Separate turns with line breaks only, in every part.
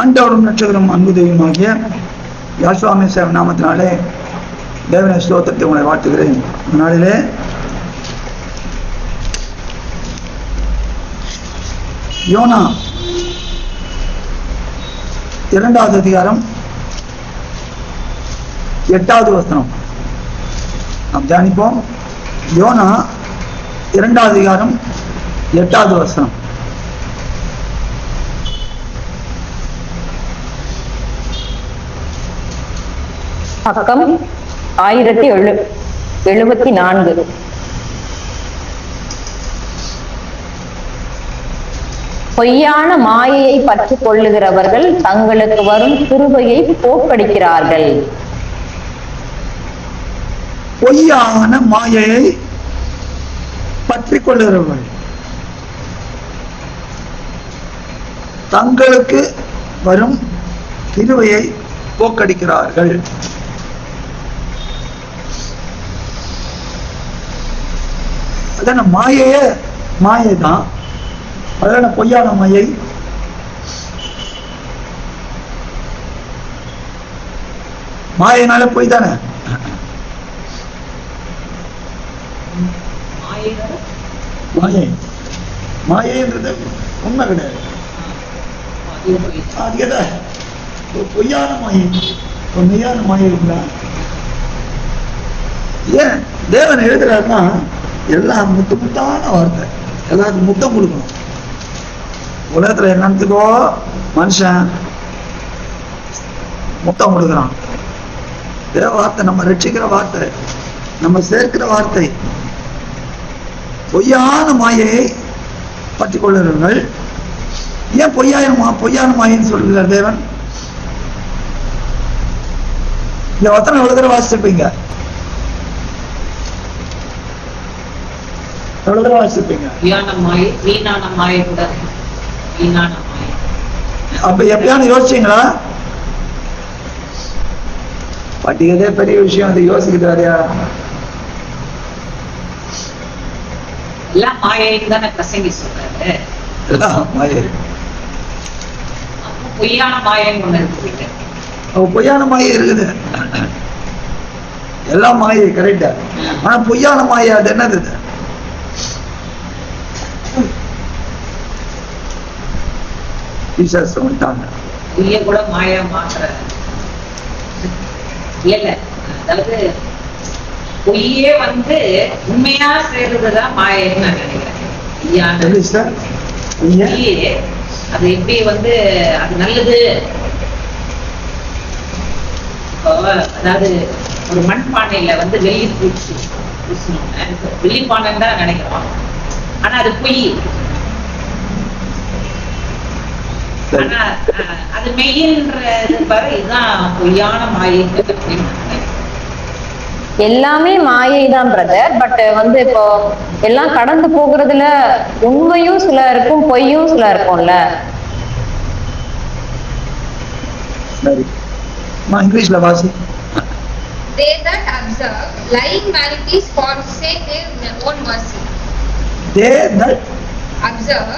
ஆண்டவரும் நட்சத்திரம் அன்பு தெய்வமாகிய யாசுவாமே சேவ நாமத்தினாலே தேவன ஸ்தோத்திரத்தை உங்களை வாழ்த்துகிறேன். நாளிலே யோனா 2வது அதிகாரம் 8வது வசனம் நாம் தியானிப்போம். யோனா 2வது அதிகாரம் 8வது வசனம்.
பக்கம் 1074. பொய்யான மாயையை பற்றிக் கொள்ளுகிறவர்கள் தங்களுக்கு வரும் கிருபையை போக்கடிக்கிறார்கள்.
பொய்யான மாயையை பற்றிக் கொள்ளுகிறவர்கள் தங்களுக்கு வரும் கிருபையை போக்கடிக்கிறார்கள். அதான மாயையே மாயை தான். அதான பொய்யான மாயை. மாயினால பொய் தானே. மாயை மாயைன்றது உண்மை கிடையாது. அதுக்கேதான் பொய்யான மாயை மெய்யான மாயை இருக்குதா? ஏன் தேவன் எழுதுறாருன்னா எல்லாம் முத்தான வார்த்தை, எல்லாருக்கும் முத்தம் கொடுக்கணும். உலகத்துல என்னத்துக்கோ மனுஷன் முத்தம் கொடுக்குறான். தேவ வார்த்தை நம்ம ரட்சிக்கிற வார்த்தை, நம்ம சேர்க்கிற வார்த்தை. பொய்யான மாயையை பற்றி கொள்ளுங்கள். ஏன் பொய்யான மாயைன்னு சொல்லுகிறார் தேவன்? இந்த வசனம் எவ்வளவு தடவை வாசிச்சிருப்பீங்க? எவ்வளவு தடவை வாசிச்சிருப்பீங்க? அப்ப எப்பயாவது யோசிச்சீங்களா? படிக்கிறதே பெரிய விஷயம், அதை யோசிக்கிறாரியா?
எல்லாம் மாயைன்னு தானே பிரசங்கி சொல்றாரு.
எல்லாம் மாயை.
பொய்யான மாயைன்னு ஒண்ணு இருக்கு.
பொய்யான மாயை இருக்குது. எல்லாம் மாயை கரெக்டா. ஆனா பொய்யான மாயை அது என்னது?
கூட மாயா மாற்ற இல்ல. அதாவது பொய்யே வந்து உண்மையா சேர்றதுதான் மாயன்னு நான் நினைக்கிறேன். அது எப்படி வந்து அது நல்லது. அதாவது ஒரு மண்பானையில வந்து வெள்ளி பூச்சி வெள்ளி பானைன்னு தான் நினைக்கிறோம். ஆனா அது பொய். ஆனா அது மெய்யின்றது பாரு, இதுதான் பொய்யான மாயை.
எல்லாமே மாயை தான் பிரதர். பட் வந்து இப்போ எல்லாம் கடந்து போகிறதுல உண்மையும் சில இருக்கும், பொய்யும் சில இருக்கும்ல.
சரி, இங்கிலீஷ்ல வாசி.
They that observe lying vanities forsake their own mercy.
They that observe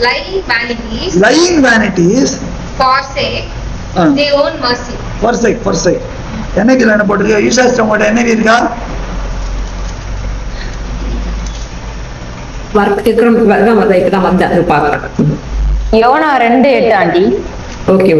lying vanities forsake their own mercy.
forsake என்னைக்கு என்ன போட்டிருக்க? ஈசாஸ்திரம் கூட என்ன இருக்கா?
யோனா 2:8 ஆண்டி.
ஓகே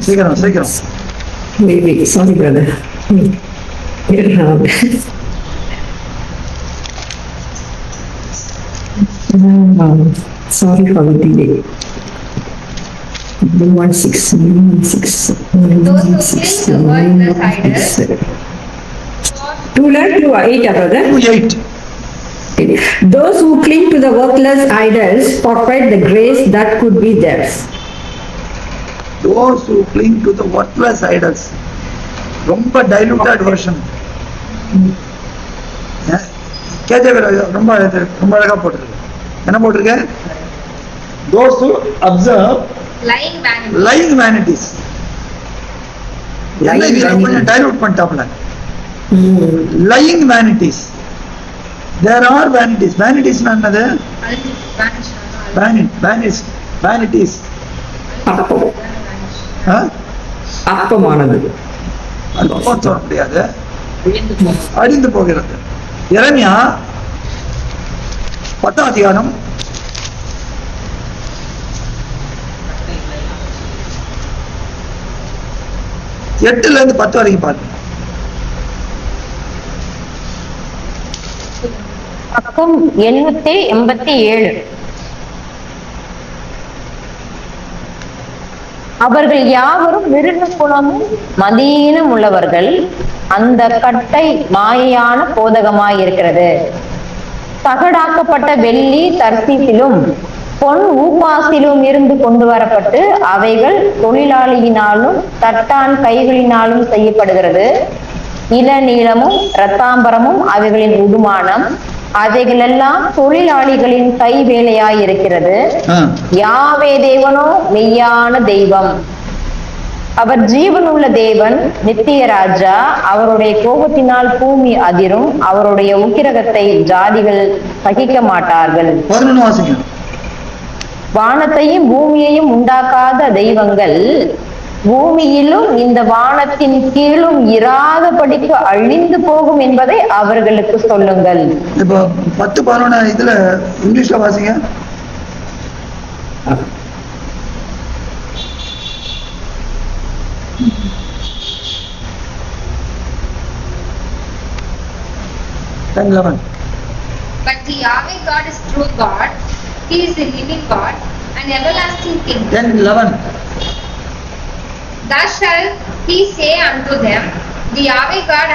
சீக்கிரம்
sorry brother. Sorry for the delay.
2:8.
Those who cling to the worthless idols forfeit the grace that could be theirs.
those who cling to the worthless idols. ரொம்ப diluted version. கேஜேவி ரொம்ப அழகா போட்டிருக்கு. என்ன போட்டிருக்க? Those who observe lying vanities. என்ன இது கொஞ்சம் dilute பண்ணிட்டாப்ல. Lying vanities. There are vanities. Vanities என்னது? Vanities.
அப்பமானது.
அது சொல்ல முடியாது. அழிந்து போகிறது. எரேமியா 10ஆம் அதிகாரம் 8ல இருந்து 10 வரைக்கும் பாருங்க.
பக்கம் 887. அவர்கள் யாவரும் மிருக குணமும் மதீனம் உள்ளவர்கள், அந்த கட்டை மாயையான போதகமாயிருக்கிறது. தகடாக்கப்பட்ட வெள்ளி தர்சீசிலும் பொன் ஊப்பாசிலும் இருந்து கொண்டு வரப்பட்டு அவைகள் தொழிலாளியினாலும் தட்டான் கைகளினாலும் செய்யப்படுகிறது. இளநீளமும் இரத்தாம்பரமும் அவைகளின் உடுமானம், அவைகளெல்லாம் தொழிலாளிகளின் கை வேலையாயிருக்கிறது. யாவே தேவனோ மெய்யான தெய்வம், அவர் ஜீவனுள்ள தேவன், நித்திய ராஜா. அவருடைய கோபத்தினால் பூமி அதிரும், அவருடைய உக்கிரகத்தை ஜாதிகள் சகிக்க மாட்டார்கள். வானத்தையும் பூமியையும் உண்டாக்காத தெய்வங்கள் பூமியிலும் இந்த வானத்தின் கீழும் இராதபடிக்கு அழிந்து போகும் என்பதை அவர்களுக்கு சொல்லுங்கள்.
இப்போ 10-11 இதுல இங்கிலீஷ்ல வாசிங்க.
But the Yahweh God is true God. He is the living God and everlasting King.
10:11.
Thus shall he say unto them, the Yahweh God,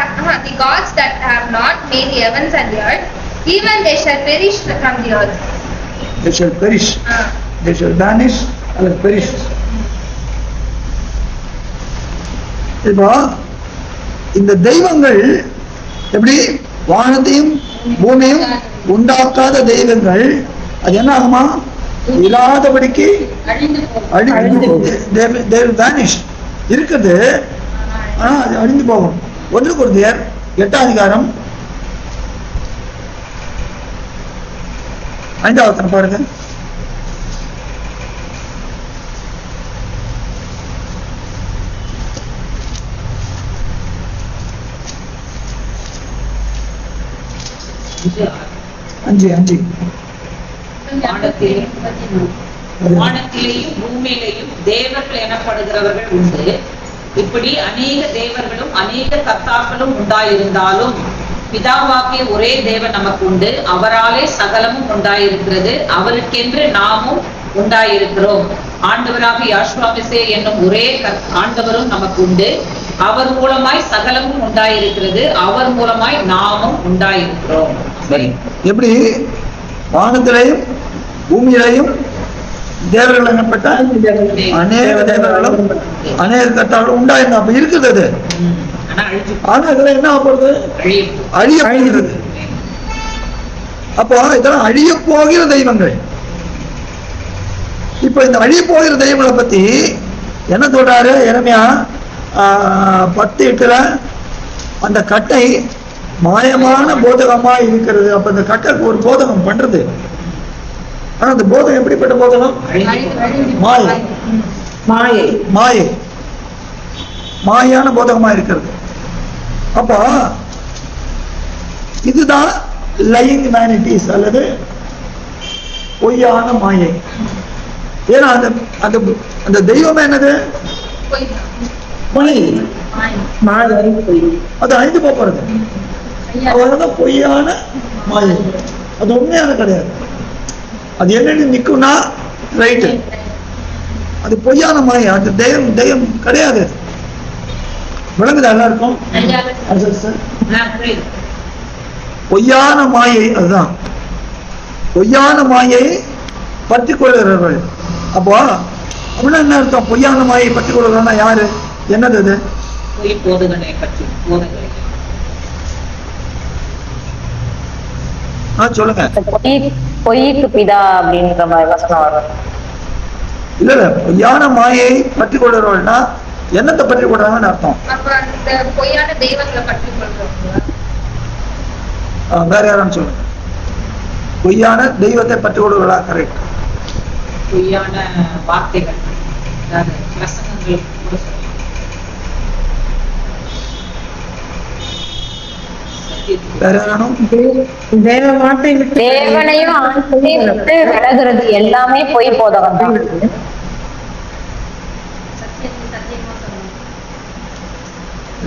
the gods that have not made the heavens and the earth, even they shall perish from the earth.
They shall perish. They shall vanish and perish. இப்போ இந்த தெய்வங்கள் எப்படி வானத்தையும் பூமியும் உண்டாக்காத தெய்வங்கள் அது என்ன ஆகுமா? இல்லாதபடிக்கு இருக்குது. ஆனா அது அழிந்து போகும். 1 கொரிந்தியர் 8ஆம் அதிகாரம் 5வது வசனம் பாருங்க. அஞ்சு
வானத்திலேயும் பூமியிலேயும் தேவர்கள் எனப்படுகிறவர்கள் உண்டு. இப்படி அநேக தேவர்களும் அநேக கர்த்தாக்களும் உண்டாயிருந்தாலும் பிதாவாகிய ஒரே தேவன் நமக்கு உண்டு. அவராலே சகலமும் உண்டாயிருக்கிறது. அவருக்கென்று நாமும் உண்டாயிருக்கிறோம். ஆண்டவராக யெகோவா மெசியா என்னும் ஒரே ஆண்டவரும் நமக்கு உண்டு. அவர் மூலமாய் சகலமும் உண்டாயிருக்கிறது. அவர் மூலமாய் நாமும் உண்டாயிருக்கிறோம்.
எப்படி வானத்திலேயும் பூமியிலையும் தேவர்கள் எனப்பட்ட அநேக தேவர்களும் அநேக கர்த்தாக்களும் உண்டாயிருந்தா அப்ப இருக்குது அது. ஆனா இதெல்லாம் என்ன ஆகிறது? அழிய போகிறது. அப்போ இதெல்லாம் அழிய போகிற தெய்வங்கள். இப்ப இந்த அழிய போகிற தெய்வங்களை பத்தி என்ன சொல்றாரு எரேமியா 10:8 அந்த கட்டை மாயமான போதகமா இருக்கிறது. அப்ப இந்த கட்டைக்கு ஒரு போதகம் பண்றது. ஆனா அந்த போதகம் எப்படிப்பட்ட போதகம்? மாயை மாயை மாயை மாயான போதகமா இருக்கிறது. அப்ப இதுதான் லையிங் வேனிட்டிஸ் அல்லது பொய்யான மாயை. ஏன்னா அந்த அந்த அந்த தெய்வம் என்னது? அது அழிந்து போறது. அவர்தான் பொய்யான மாயை. அது உண்மையான கிடையாது. அது என்னன்னு நிக்கும்னா ரைட்டு, அது பொய்யான மாயை. அது தெய்வம் கிடையாது. விளங்குதா எல்லாருக்கும்? பொய்யான மாயை அதுதான். பொய்யான மாயை பற்றி கொள்கிறார்கள். அப்போ அப்படின்னா என்ன அர்த்தம்? பொய்யான மாயை பற்றி கொள்கிறவனா யாரு? என்னது அது?
பொய் போதகனை பற்றி போதகனை.
சொல்லுங்க.
பொய்க்கு பிதா அப்படின்ற மாதிரி வசனம் வரும்.
இல்ல பொய்யான மாயை பற்றி கொள்கிறவர்கள்னா என்னத்தை பற்றி கொள்றாங்கன்னு அர்த்தம்.
அப்ப அந்த பொய்யான தெய்வங்களை பற்றி கொள்றவங்களா?
வேற யாரும் சொல்லுங்க. பொய்யான தெய்வத்தை பற்றி கொள்கிறவர்களா? கரெக்ட்.
பொய்யான வார்த்தைகள், அதாவது பிரசங்கங்கள் கூட சொல்லலாம்.
வேற யாரும்?
தேவனையும் ஆண்களையும் விட்டு விலகுறது எல்லாமே பொய் போதகம் தான்.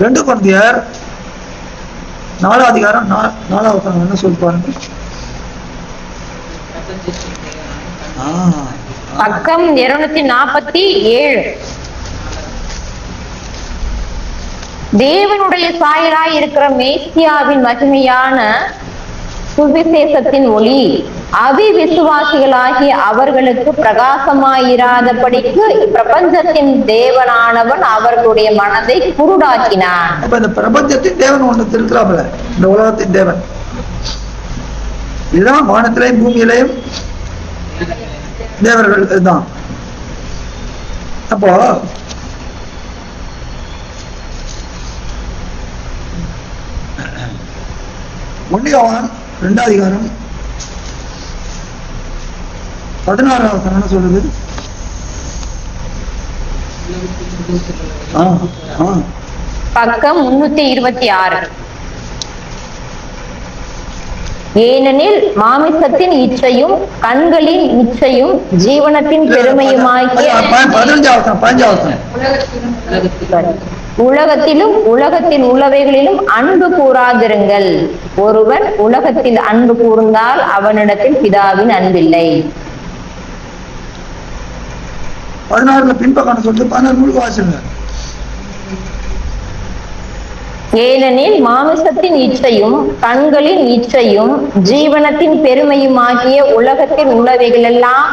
ரெண்டு கொரிந்தியர் 4 அதிகாரம் 4வது வசனம் என்ன சொல்லி பாருங்க.
பக்கம் 247. தேவனுடைய சாயலாய் இருக்கிற மேசியாவின் மகிமையான சுவிசேஷத்தின் ஒளி அவிவிசுவாசிகளாகிய அவர்களுக்கு பிரகாசமாயிராதபடிக்கு பிரபஞ்சத்தின் தேவனானவன் அவர்களுடைய மனதை குருடாக்கினான்.
அப்ப இந்த பிரபஞ்சத்தின் தேவன் ஒன்று இருக்கிறாப்ல, இந்த உலகத்தின் தேவன். இதுதான் வானத்திலையும் பூமியிலையும் தேவர்கள் தான். அப்போ 1 யோவான் 2 அதிகாரம் 16வது வசனம் என்ன சொல்லுது?
பக்கம் 326. ஏனெனில் மாமிசத்தின் இச்சையும் கண்களின் இச்சையும் ஜீவனத்தின் பெருமையுமாகிய
15வது
உலகத்திலும் உலகத்தில் உள்ளவைகளிலும் அன்பு கூறாதிருங்கள். ஒருவன் உலகத்தில் அன்பு கூர்ந்தால் அவனிடத்தில் பிதாவின் அன்பில்லை.
16 பின்பக்கம் சொல்லிட்டு 16 முழுக்க வாசிங்க.
ஏனெனில் மாமிசத்தின் இச்சையும் கண்களின் இச்சையும் ஜீவனத்தின் பெருமையுமாகிய உலகத்தில் உள்ளவைகள் எல்லாம்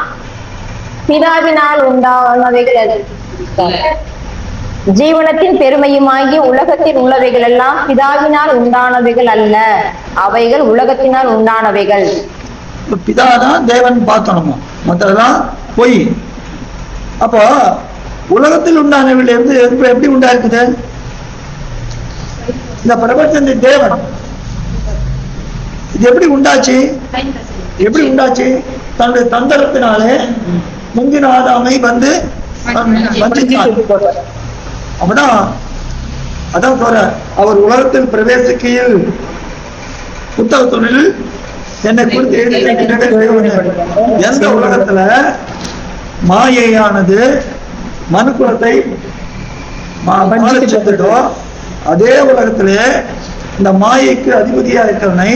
பிதாவினால் உண்டானவைகள். ஜீவனத்தின் பெருமையுமாகிய உலகத்தில் உள்ளவைகள் எல்லாம் பிதாவினால் உண்டானவைகள் அல்ல, அவைகள் உலகத்தினால் உண்டானவைகள்.
பிதாதான் தேவன் பார்த்தணுமோ, மற்றதெல்லாம் பொய். அப்போ உலகத்தில் உண்டானவைகள் எப்படி உண்டாயிருக்குது? இந்த பிரபஞ்சத்தின் தேவன் இது எப்படி உண்டாச்சு? எப்படி உண்டாச்சு? தன்னுடைய தந்திரத்தினாலே முந்தின ஆதாமை வந்து அப்படின்னா அதான் சொல்ற, அவர் உலகத்தில் பிரவேசிக்கையில் புத்தகத்தில் என்னை குறித்து எந்த உலகத்துல மாயையானது மனுக்குலத்தை செஞ்சிட்டோ அதே உலகத்திலே இந்த மாயைக்கு அதிபதியா இருக்கிறவனை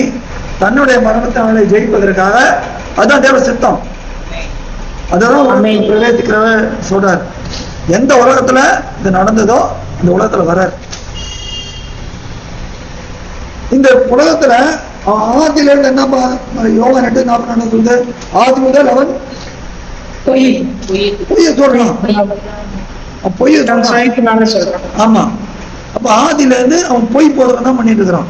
தன்னுடைய மரணத்தினாலே ஜெயிப்பதற்காக அதுதான் தேவ சித்தம். அதுதான் பிரவேசிக்கிறவ சொல்றார். எந்த உலகத்துல இது நடந்ததோ அந்த உலகத்துல வர்றார். இந்த உலகத்துல ஆதியில இருந்து என்ன யோவான் 8:42 சொல்லுது, ஆதி முதல் அவன் பொய்ய சொல்றான். பொய்ய சொல்றான். ஆமா, அப்ப ஆதியில இருந்து அவன் பொய் போதகம் தான் பண்ணிட்டு இருக்கிறான்.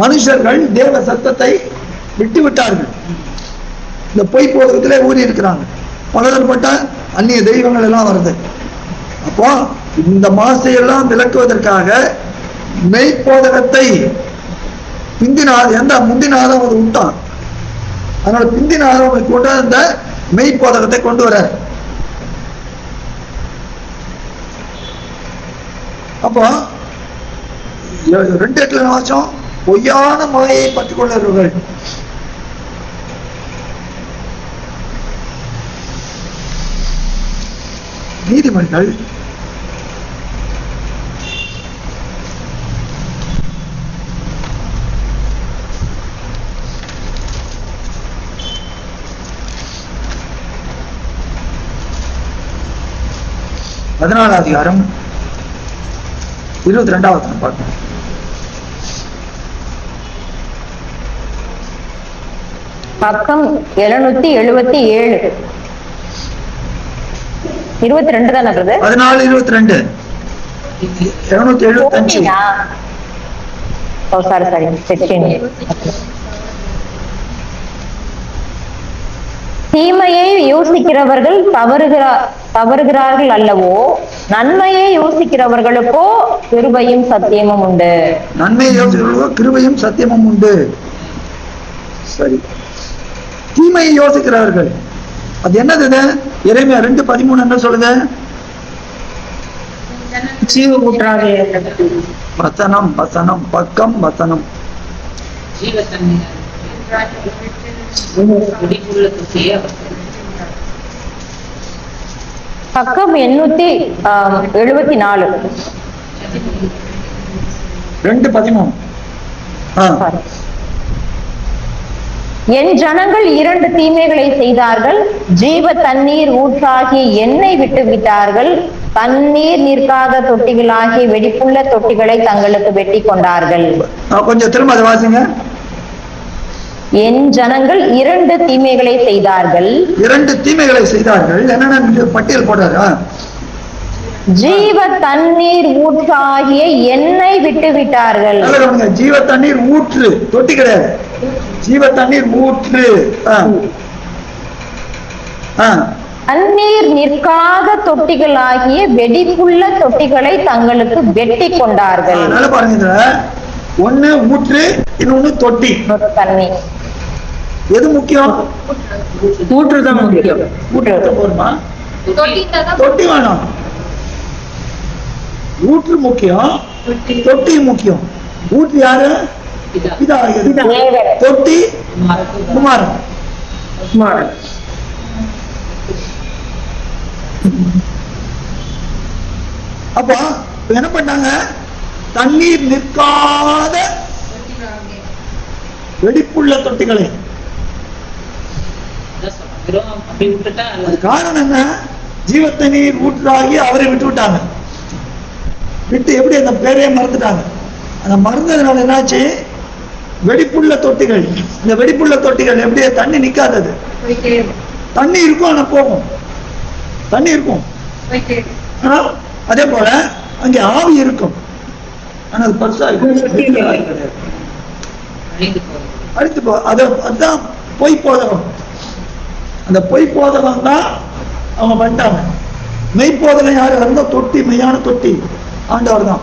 மனுஷர்கள் தேவ சத்தத்தை விட்டு விட்டார்கள், இந்த பொய் போதகத்திலே ஊறி இருக்கிறாங்க. பலதரப்பட்ட அந்நிய தெய்வங்கள் எல்லாம் வருது. அப்போ இந்த மாசையெல்லாம் விளக்குவதற்காக மெய்ப்போதகத்தை முந்தின ஆதம் அது விட்டான். அதனால பிந்தின ஆதமை கொண்டு அந்த மெய்ப்போதகத்தை கொண்டு வர. அப்போ 2:8 வாச்சோம், பொய்யான மாயை பற்றிக் கொள்ளுங்கள். நீதிமன்கள் 14 அதிகாரம் 22வது வசனம் பார்க்கணும்.
பக்கம் 777. 22 தானே பிரதர்?
14:22 275.
ஓ சாரி 16. தீமையை யோசிக்கிறவர்கள் தவறுகிறார்கள் அல்லவோ, நன்மையை யோசிக்கிறவர்களுக்கோ கிருபையும் சத்தியமும் உண்டு.
நன்மையை யோசிக்கிறவர்களுக்கோ கிருபையும் சத்தியமும் உண்டு. சரி, தீமையை யோசிக்கிறார்கள் அது என்னது? எரேமியா 2:13 என்ன சொல்லுது? வசனம் வசனம் பக்கம் வசனம்.
பக்கம் 874.
2:13.
என் ஜனங்கள் 2 தீமைகளை செய்தார்கள். ஜீவ தண்ணீர் ஊற்றாகி எண்ணெய் விட்டு விட்டார்கள். தண்ணீர் நிற்காத தொட்டிகளாகி வெடிப்புள்ள தொட்டிகளை தங்களுக்கு வெட்டி கொண்டார்கள்.
கொஞ்சம் திரும்ப அதை வாசிங்க.
என் ஜனங்கள் 2 தீமைகளை செய்தார்கள்.
2 தீமைகளை செய்தார்கள். என்னென்ன பட்டியல் போடுறாரு?
ஜீவ தண்ணீர் ஊற்றாகிய எண்ணெய் விட்டு விட்டார்கள்.
ஜீவ தண்ணீர் ஊற்று, தொட்டி கிடையாது. ஜீவ தண்ணீர் ஊற்று.
தண்ணீர் நிற்காத தொட்டிகளாகிய வெடிப்புள்ள தொட்டிகளை தங்களுக்கு வெட்டி கொண்டார்கள்.
நல்லா பாருங்க, ஒண்ணு ஊற்று, இன்னொன்னு தொட்டி.
தண்ணீர்
எது முக்கியம்?
ஊற்று தான் முக்கியம்.
ஊற்று போருமா? தொட்டி வேணும். ஊற்று முக்கியம், தொட்டி முக்கியம். ஊற்று யாரு? பிதா. தொட்டி குமாரன். அப்ப என்ன பண்ணாங்க? தண்ணீர் நிற்காத வெடிப்புள்ள தொட்டிகளை. காரணம் என்ன? ஜீவ தண்ணீர் ஊற்றாகி அவரை விட்டு விட்டாங்க. விட்டு எப்படி அந்த பேரையே மறந்துட்டாங்க. அந்த மறந்ததுனால என்னாச்சு? வெடிப்புள்ள தொட்டிகள். இந்த வெடிப்புள்ள தொட்டிகள் எப்படியே தண்ணி நிக்காதது. தண்ணி இருக்கும், ஆனா போகும். தண்ணி இருக்கும், ஆனா அதே போல அங்கே ஆவி இருக்கும், ஆனா அது பரிசா இருக்கும், அழித்து போ. அதுதான் பொய் போதகம். அந்த பொய் போதகம் தான் அவங்க பண்ணிட்டாங்க. மெய்ப்போதகம் யாரு இருந்தா? தொட்டி, மெய்யான தொட்டி ஆண்டவர் தான்.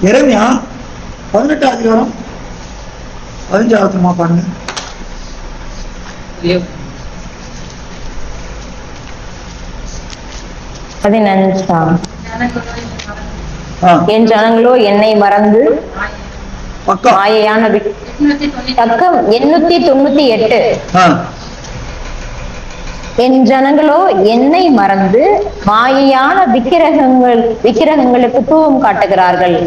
எரேமியா 18:15 பாருங்க.
என் ஜனங்களோ என்னை மறந்து மாயையான பக்கம் 898. என் ஜனங்களோ என்னை மறந்து மாயையான விக்கிரகங்களுக்கு தூவம் காட்டுகிறார்கள்.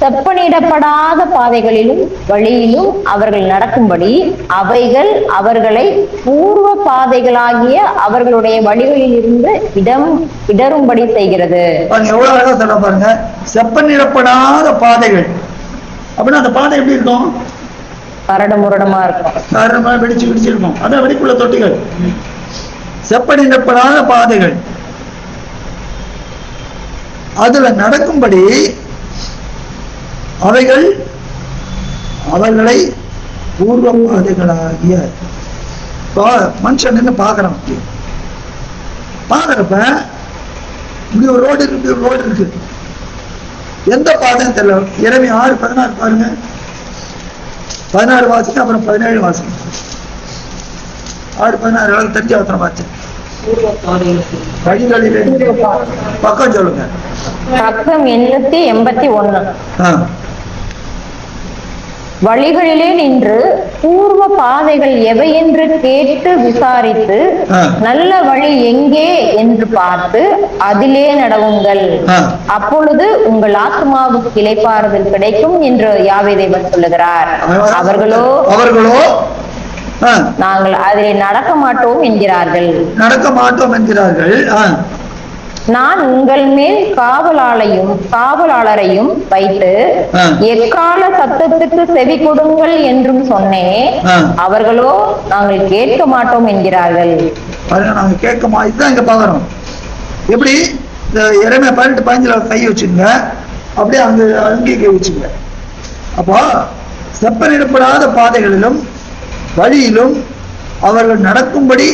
செப்பனிடப்படாத பாதைகளிலும் வழியிலும் அவர்கள் நடக்கும்படி அவைகள் அவர்களை பூர்வ பாதைகளாகிய அவர்களுடைய வழிகளில் இருந்து இடரும்படி செய்கிறது.
எவ்வளவு அழகா சொல்ல பாருங்க. செப்பனிடப்படாத பாதைகள் அப்படின்னா அந்த பாதை எப்படி இருக்கும்?
கரடு முரடமா இருக்கும்,
கரடமா வெடிச்சு இருக்கும். அதான் வெடிப்புள்ள தொட்டிகள். செப்பனிடப்படாத பாதைகள், அதுல நடக்கும்படி அவைகள் அவர்களை பூர்வ பாதைகளாகிய. மனுஷன் என்ன பாக்குறான்? பாக்குறப்ப இப்படி ஒரு ரோடு இருக்கு, இப்படி ஒரு ரோடு இருக்கு, எந்த பாதைன்னு தெரியல. எரேமியா 6:16 பாருங்க. 16 வாசிங்க, அப்புறம் 17 வாசிங்க. 6:16 தெரிஞ்ச அவசரம் பார்த்து வழிகளிலே பக்கம் சொல்லுங்க.
பக்கம் 881. வழிகளிலே நின்று பூர்வ பாதைகள் எவை என்று கேட்டு விசாரித்து நல்ல வழி எங்கே என்று பார்த்து அதிலே நடவுங்கள், அப்பொழுது உங்கள் ஆத்மாவுக்கு இளைப்பாறுதல் கிடைக்கும் என்று யாவே தேவன் சொல்லுகிறார். அவர்களோ நாங்கள் அதிலே நடக்க மாட்டோம் என்கிறார்கள்.
நடக்க மாட்டோம் என்கிறார்கள்.
நான் உங்கள் மேல் காவலாளரையும் வைத்து எக்கால சத்தத்துக்கு செவி கொடுங்கள் என்றும் சொன்னேன். அவர்களோ நாங்கள் கேட்க மாட்டோம் என்கிறார்கள்.
நாங்க கேட்க இதுதான் இங்க பாக்குறோம். எப்படி இந்த இறைமையா 18:15 கை வச்சுங்க, அப்படியே அங்கே கை வச்சுங்க. அப்போ செப்பனிடப்படாத பாதைகளிலும் வழியிலும் அவர்கள் நடக்கும்படி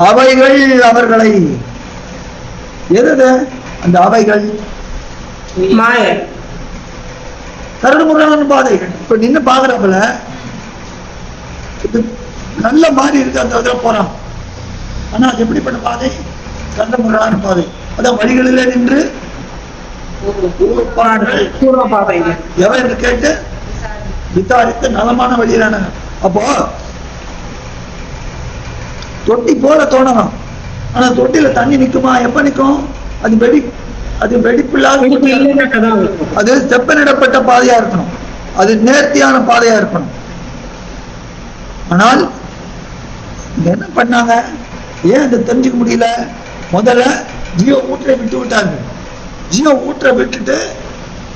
அவைகள் அவர்களை எது அந்த அவைகள்
மாய
கரடுமுரடான பாதைகள். இப்ப நின்று பாக்குறப்பல இது நல்ல மாதிரி இருக்கு, அந்த போறான். ஆனா அது எப்படிப்பட்ட பாதை? கரடுமுரடான பாதை. அதான் வழிகளிலே நின்று
பூர்வ பாதை
எவன் கேட்டு விசாரித்து நலமான வழியிலான. அப்போ தொட்டி போல தோணலாம், ஆனா தொட்டில தண்ணி நிக்குமா? எப்ப நிக்கும்? அது வெடிப்பில்லாத, அது செப்பனிடப்பட்ட பாதையா இருக்கணும், அது நேர்த்தியான பாதையா இருக்கணும். ஆனால் என்ன பண்ணாங்க? ஏன் அதை தெரிஞ்சுக்க முடியல? முதல்ல ஜியோ ஊற்றை விட்டு விட்டாங்க. ஜியோ ஊற்றை விட்டுட்டு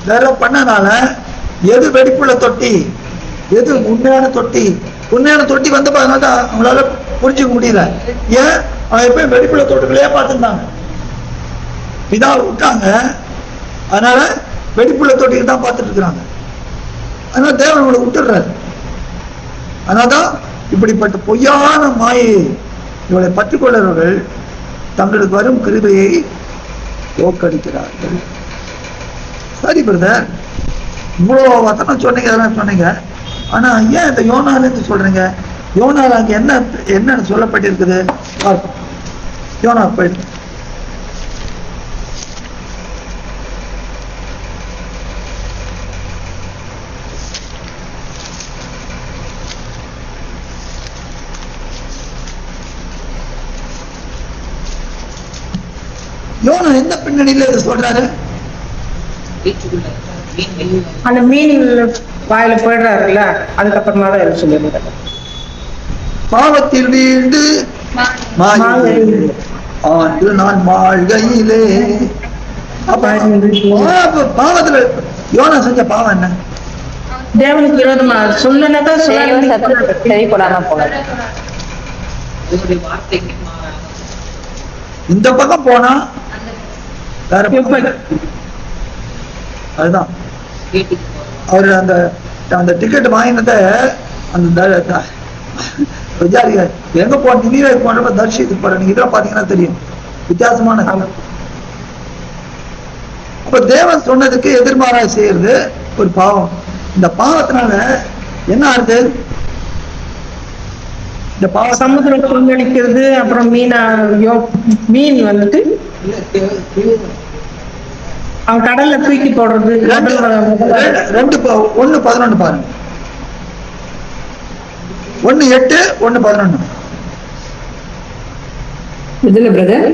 வேற பண்ணனால எது வெடிப்புள்ள தொட்டி, எது உண்மையான தொட்டி? உண்மையான தொட்டி வந்து அதனால அவங்களால புரிஞ்சுக்க முடியல. ஏன்? அவன் எப்பயும் வெடிப்புள்ள தொட்டுகளே பார்த்துருந்தாங்க. பிதாவை விட்டாங்க, அதனால வெடிப்புள்ள தொட்டிக்கு தான் பார்த்துட்டு இருக்கிறாங்க. அதனால தேவன் அவங்களை விட்டுடுறாரு. அதனால்தான் இப்படிப்பட்ட பொய்யான மாயை இவளை பற்றி கொள்ளுறவர்கள் தங்களுக்கு வரும் கிருபையை தோற்கடிக்கிறார்கள். சரி பிரதர், இவ்வளோ வசனம் சொன்னீங்க, அதெல்லாம் சொன்னீங்க. ஆனா ஏன் இந்த யோனாலேருந்து சொல்றீங்க? யோனால அங்க என்னன்னு சொல்லப்பட்டிருக்குது? யோனா போயிட்டு யோனா எந்த பின்னணியில இதை சொல்றாரு?
அந்த மீன் வாயில போயிடுறாருல்ல, அதுக்கப்புறமா தான் எது சொல்லிடுறாரு.
பாவத்தில் வீண்டு ஆண்டு நான் வாழ்கையிலே. பாவத்துல யோனா செஞ்ச பாவம் என்ன?
தேவனுக்கு விரோதமா சொல்லனதான்
சரிப்படாம போன.
இந்த பக்கம் போனா வேற அதுதான் அவரு அந்த டிக்கெட் வாங்கினத அந்த விசாரிக்க எங்க போன நினைவு போன்றப்ப தரிசித்து போற. நீங்க இதெல்லாம் பாத்தீங்கன்னா தெரியும், வித்தியாசமான. அப்ப தேவன் சொன்னதுக்கு எதிர்மாறாக செய்யறது ஒரு பாவம். இந்த பாவத்தினால என்ன ஆகுது? இந்த பாவம்
சமுத்திரம் கொந்தளிக்கிறது. அப்புறம் மீன் வந்துட்டு அவன் கடல்ல தூக்கி போடுறது.
1:11 பாருங்க. 1:8, 1:11.
இதுல பிரதர்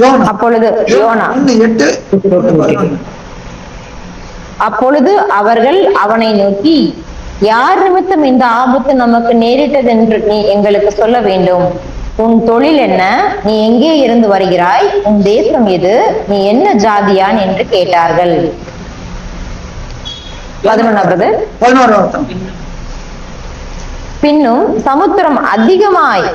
யோனா.
அப்பொழுது யோனா
1:8, 1:11.
அப்பொழுது அவர்கள் அவனை நோக்கி, யார் நிமித்தம் இந்த ஆபத்து நமக்கு நேரிட்டது என்று நீ எங்களுக்கு சொல்ல வேண்டும். உன் தொழில் என்ன? நீ எங்கே இருந்து வருகிறாய்? உன் தேசம் எது? நீ என்ன ஜாதியான் என்று கேட்டார்கள். 11. பின்னும் சமுத்திரம் அதிகமாய்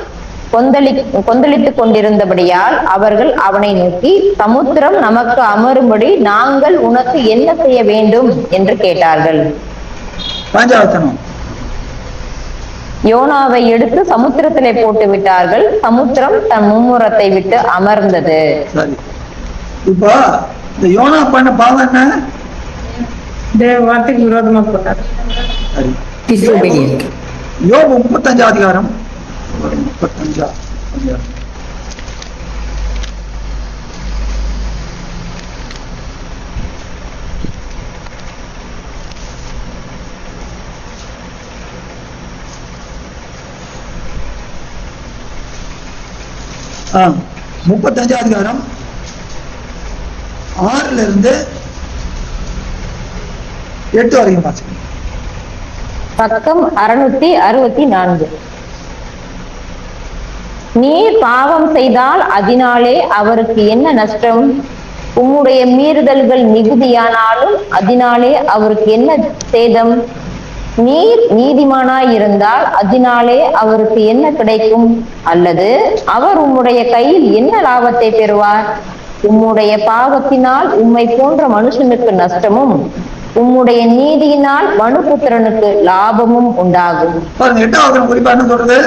கொந்தளித்துக் கொண்டிருந்தபடியால் அவர்கள் அவனை நோக்கி, சமுத்திரம் நமக்கு அமரும்படி நாங்கள் உனக்கு என்ன செய்ய வேண்டும் என்று கேட்டார்கள். யோனாவை எடுத்து சமுத்திரத்திலே போட்டு விட்டார்கள். சமுத்திரம் தன் மும்முரத்தை விட்டு அமர்ந்தது.
இப்போ இந்த யோனா பண்ண பாவம் என்ன?
வார்த்தைக்கு விரோதமா போட்டார்.
யோபு 35 அதிகாரம் 35. ஆ 35 அதிகாரம் 6 இருந்து 8 வரைக்கும் வாசிக்கணும்.
பக்கம் 664. நீர் பாவம் செய்தால் அதனாலே அவருக்கு என்ன நஷ்டம்? உம்முடைய மீறுதல்கள் மிகுதியானாலும் அதனாலே அவருக்கு என்ன சேதம்? நீர் நீதிமானாய் இருந்தால் அதனாலே அவருக்கு என்ன கிடைக்கும்? அல்லது அவர் உம்முடைய கையில் என்ன லாபத்தை பெறுவார்? உம்முடைய பாவத்தினால் உம்மை போன்ற மனுஷனுக்கு நஷ்டமும் உம்முடைய நீதியினால் மனுபுத்திரனுக்கு லாபமும் உண்டாகும்.
பாருங்க, 8வது குறிப்பா என்ன சொல்றது?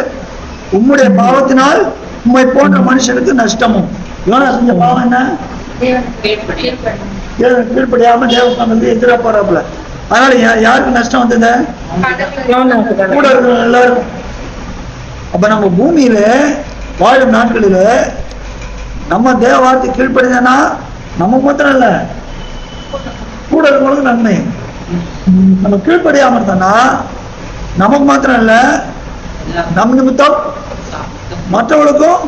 உம்முடைய பாவத்தினால் உம்மை போன்ற மனுஷனுக்கு நஷ்டமும். யோனா செஞ்ச பாவம் என்ன? கீழ்படியாம தேவஸ்தானத்துக்கு எதிராக போறாப்புல. அதனால யாருக்கு நஷ்டம் வந்தது? கூட இருக்கிற எல்லாரும். அப்ப நம்ம பூமியில வாழும் நாட்களில நம்ம தேவ வார்த்தை கீழ்படினா நமக்கு மாத்திரம் இல்ல, கூட இருக்கிறவங்களுக்கு நன்மை. நம்ம கீழ்படியாம இருந்தோம்னா நமக்கு மாத்திரம் இல்ல, நம் நிமித்தம் மற்றவர்களுக்கும்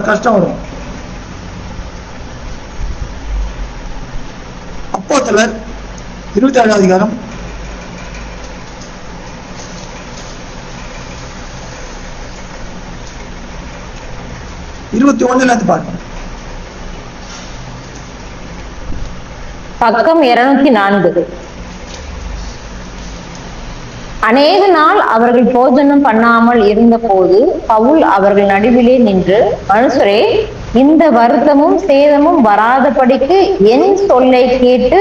கஷ்டம் வரும். அப்போஸ்தலர் 27வது அதிகாரம் 21 பாருங்க.
பக்கம் 204. அநேக நாள் அவர்கள் போஜனம் பண்ணாமல் இருந்த போது பவுல் அவர்கள் நடுவிலே நின்று, மனுஷரே, இந்த வருத்தமும் சேதமும் வராதபடிக்கு என் சொல்லை கேட்டு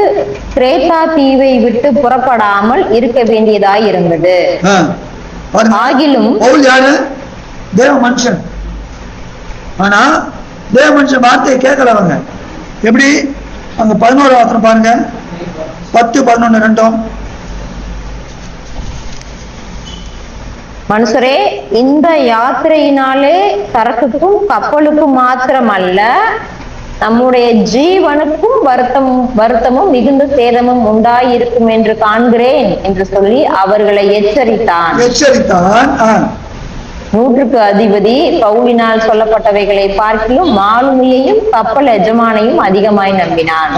கிரேத்தா தீவை விட்டு புறப்படாமல் இருக்க வேண்டியதாய் இருந்தது. ஆகிலும்
பவுல் யாரு? தேவ மனுஷன். ஆனா தேவ மனுஷன் வார்த்தையை கேட்கலவங்க. எப்படி? அங்க 11வது வசனம் பாருங்க, 10, 11, 2.
மனுஷரே, இந்த யாத்திரையினாலே சரக்குக்கும் கப்பலுக்கும் மாத்திரமல்ல, நம்முடைய ஜீவனுக்கும் வருத்தமும் மிகுந்த சேதமும் உண்டாயிருக்கும் என்று காண்கிறேன் என்று சொல்லி அவர்களை எச்சரித்தான். நூற்றுக்கு அதிபதி பவுலினால் சொல்லப்பட்டவைகளை பார்க்கிலும் மாலுமியையும் கப்பல் எஜமானையும் அதிகமாய் நம்பினான்.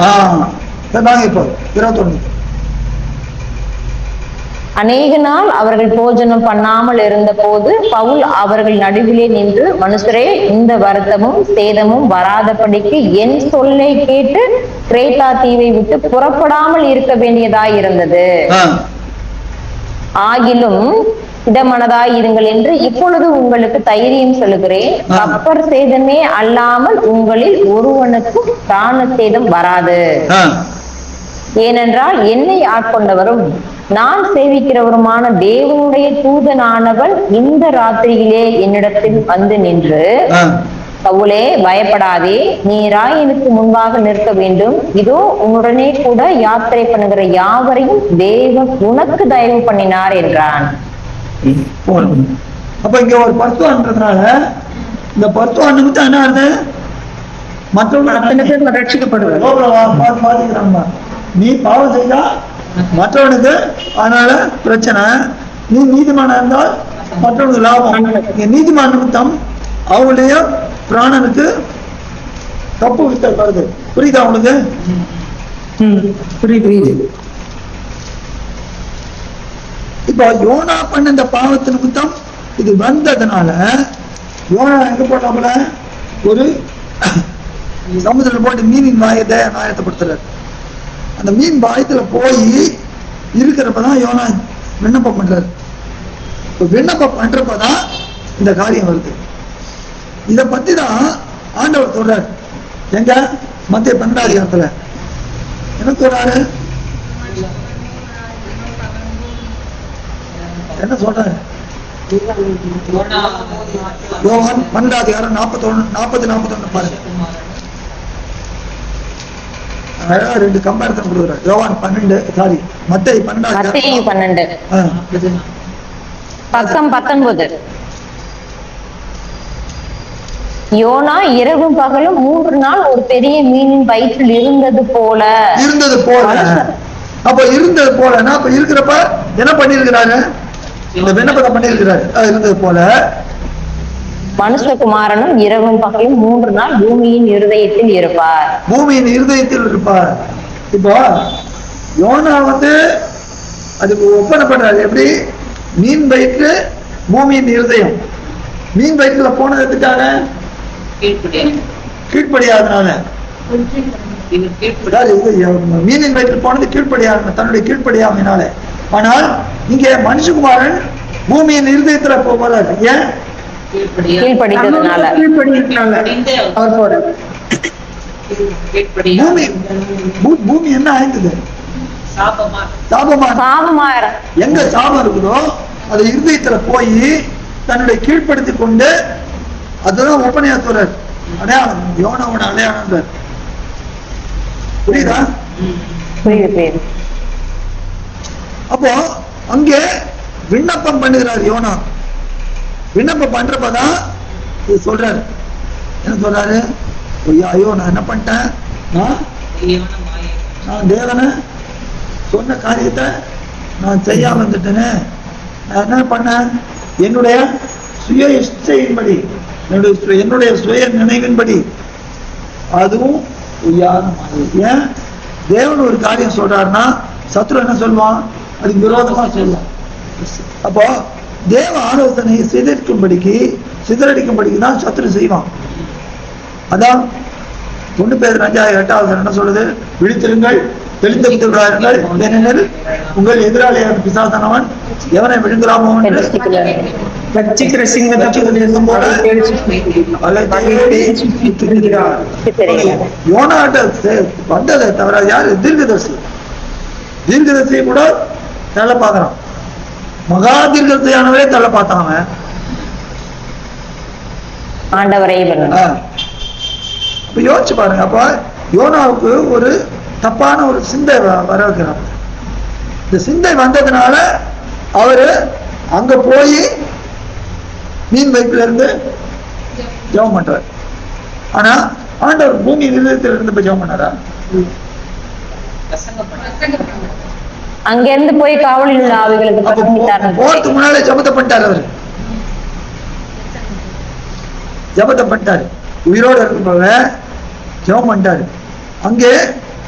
அநேக நாள் அவர்கள் போஜனம் பண்ணாமல் இருந்த போது பவுல் அவர்கள் நடுவிலே நின்று, மனுஷரே, இந்த வருத்தமும் சேதமும் வராதபடிக்கு என் சொல்லை கேட்டு கிரேத்தா தீவை விட்டு புறப்படாமல் இருக்க வேண்டியதாய் இருந்தது. ஆகிலும் இடமனதாய் இருங்கள் என்று இப்பொழுது உங்களுக்கு தைரியம் சொல்லுகிறேன். கப்பர் சேதமே அல்லாமல் உங்களில் ஒருவனுக்கும் பிராண சேதம் வராது. ஏனென்றால் என்னை ஆட்கொண்டவரும் நான் சேவிக்கிறவருமான தேவனுடைய தூதனானவன் இந்த ராத்திரியிலே என்னிடத்தில் வந்து நின்று, பவுலே, பயப்படாதே, நீ ராயனுக்கு முன்பாக நிற்க வேண்டும். இதோ உன்னுடனே கூட யாத்திரை பண்ணுகிற யாவரையும் தேவன் உனக்கு தயவு பண்ணினார் என்றான்.
அப்ப இங்க ஒரு பர்த்துவான்றதுனால இந்த பர்த்துவான் நிமித்தம் என்ன ஆகுது? மற்றவங்க ரட்சிக்கப்படுவாங்க. நீ பாவம் செய்தா மற்றவனுக்கு அதனால பிரச்சனை, நீ நீதிமானா இருந்தால் மற்றவனுக்கு லாபம். நீதிமான நிமித்தம் அவங்களுடைய பிராணனுக்கு தப்பு வித்தல் வருது. புரியுதா உங்களுக்கு? புரியுது. இப்ப யோனா பண்ண இந்த பாவத்து நிமித்தம் இது வந்ததுனால யோனா எங்க போட்டாப்புல? ஒரு சமுதிரத்தில் போட்டு மீனின் வாயத்தை ஆயத்தப்படுத்துறாரு. அந்த மீன் வாயத்துல போய் இருக்கிறப்பதான் யோனா விண்ணப்பம் பண்றாரு. விண்ணப்பம் பண்றப்பதான் இந்த காரியம் வருது. இத பத்தி தான் ஆண்டவர் சொல்றாரு. எங்க? மத்திய 12வது அதிகாரத்துல என்ன சொல்றாரு? என்ன சொல்றாரு? யோவான் 12வது அதிகாரம் 40-41 பாருங்க. 2 கம்பேரிசன் கொடுக்குறாரு. யோவான் 12, மத்தேயு 12
பக்கம் 19. யோனா இரவும் பகலும் 3 நாள் ஒரு பெரிய மீனின் வயிற்றில் இருந்தது போல.
அப்ப இருந்தது போலன்னா அப்ப இருக்கிறப்ப என்ன பண்ணிருக்கிறாரு? இந்த விண்ணப்பத்தை பண்ணிருக்கிறாரு. இருந்தது போல
மனுஷகுமாரனும் இரவும் பகலும் 3 நாள் பூமியின் இருதயத்தில் இருப்பார்.
இப்போ யோனா அதுக்கு ஒப்பனை பண்றாரு. எப்படி? மீன் வயிற்று, பூமியின் இருதயம். மீன் வயிற்றுல போனது எதுக்காக? கீழ்ப்படியாதனால. மீனின் வயிற்றில் போனது கீழ்ப்படியாத, தன்னுடைய கீழ்ப்படியாமையினால. ஆனால் இங்கே மனுஷகுமாரன் பூமியின் இருதயத்துல போறாரு. ஏன்?
கீழ்ப்படித்ததுனால.
பூமி என்ன ஆயிருந்தது?
சாபமா.
எங்க சாபம் இருக்குதோ அது இருதயத்துல போய் தன்னுடைய கீழ்ப்படுத்திக் கொண்டு, அதுதான் உபநியாத்துவர் அடையாளம், யோனாவோட அடையாளம். புரியுதா?
புரியுது.
அப்போ அங்கே விண்ணப்பம் பண்ணுகிறார் யோனா. விண்ணப்பம் பண்றப்பதான் இது சொல்றாரு. என்ன சொல்றாரு? ஐயோ நான் என்ன பண்ணிட்டேன், நான் தேவனை சொன்ன காரியத்தை நான் செய்யாம வந்துட்டேன்னு. நான் என்ன பண்ணேன்? என்னுடைய சுய இஷ்டையின்படி, என்னுடைய சுய நினைவின்படி, அதுவும் ஏன் தேவன் ஒரு காரியம் சொல்றாருன்னா சத்ரு என்ன சொல்லுவான்? அதுக்கு விரோதமா சொல்லுவான். அப்போ தேவ ஆலோசனையை சிதறடிக்கும்படிக்கு தான் சத்ரு செய்வான். அதான் 1 பேதுரு 5:8 என்ன சொல்லுது? விழித்திருங்கள், தெளிந்து விடாதீர்கள், ஏனெனில் உங்கள் எதிராளியான பிசாசானவன் எவனை விழுங்கலாமோ என்று யோனாட்ட வந்ததை தவிர யாரு? தீர்க்கதரிசி. தீர்க்கதரிசியை கூட தள்ள பாக்குறான். மகா தீர்க்கதரிசியானவரே தள்ள பார்த்தான் அவன். அப்ப யோசிச்சு பாருங்க. அப்ப யோனாவுக்கு ஒரு தப்பான ஒரு சிந்தை வர வைக்கிறான். இந்த சிந்தை வந்ததுனால அவரு அங்க போய் மீன் வைப்புல இருந்து ஜெபம் பண்றாரு. ஆனா ஆண்டவர் பூமி நிலையத்தில் இருந்து ஜெபம் பண்ணாரா?
அங்க இருந்து போய் காவலில் உள்ள ஆவிகளுக்கு
போறதுக்கு முன்னாலே ஜெபத்தை பண்ணிட்டாரு. அவரு ஜெபத்தை பண்ணிட்டாரு. உயிரோடு இருப்பவ ஜெபம் பண்ணிட்டாரு. அங்கே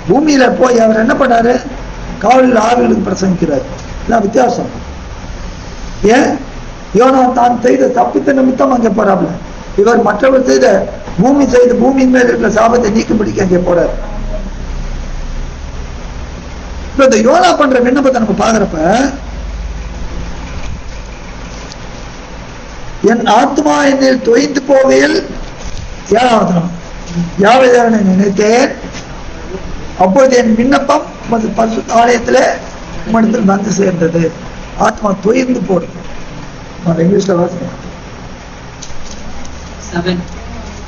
பூமியில போய் அவர் என்ன பண்ணாரு? காவலில் ஆவிகளுக்கு பிரசங்கிக்கிறார். வித்தியாசம். ஏன்? யோனா தான் செய்த தப்பித்த நிமித்தம் அங்கே போறாப்ல. இவர் மற்றவர் செய்த பூமியின் மேல் இருக்கிற சாபத்தை நீக்கும்படிக்கு அங்கே போறார். இப்ப இந்த யோனா பண்ற விண்ணப்பத்தை நம்ம பாக்குறப்ப, என் ஆத்மா என்னில் தொய்ந்து போகையில் 7வது யாவை தேவனை நினைத்தேன், அப்பொழுது என் விண்ணப்பம் பரிசுத்த ஆலயத்துல உம்மிடத்தில் வந்து சேர்ந்தது. ஆத்மா தொய்ந்து போறது. இங்கிலீஷ்ல வாசிக்கிறேன்.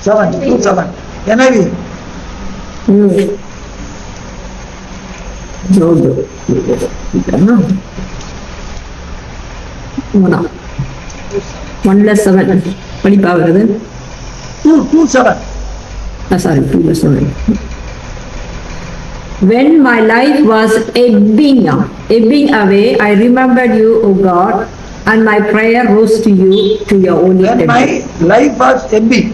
7:2-7. எனவே
படிப்பா வருது.
2:7.
Sorry, 2:7. When my life was ebbing away, I remembered you, O God, and my prayer rose to you, to your holy temple.
My life was ebbing.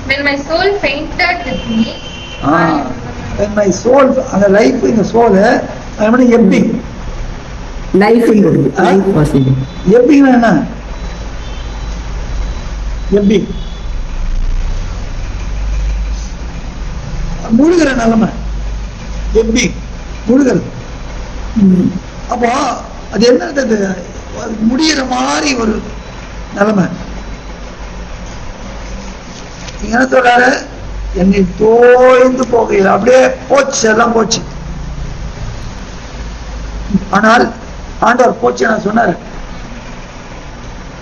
When my soul fainted with me.
When my soul, and the life in the soul, I mean ebbing.
Life was ebbing.
Ebbing என்ன? ebbing. முழுகிற நிலைமை. ebbing. முழுகிறது. அப்போ அது என்ன? முடிகிற மாதிரி ஒரு நிலைமை. நீங்க என்ன சொல்றாரு? என்னை தோய்ந்து போகையில் அப்படியே போச்சு, எல்லாம் போச்சு. ஆனால் ஆண்டவர் போச்சு நான் சொன்னாரு.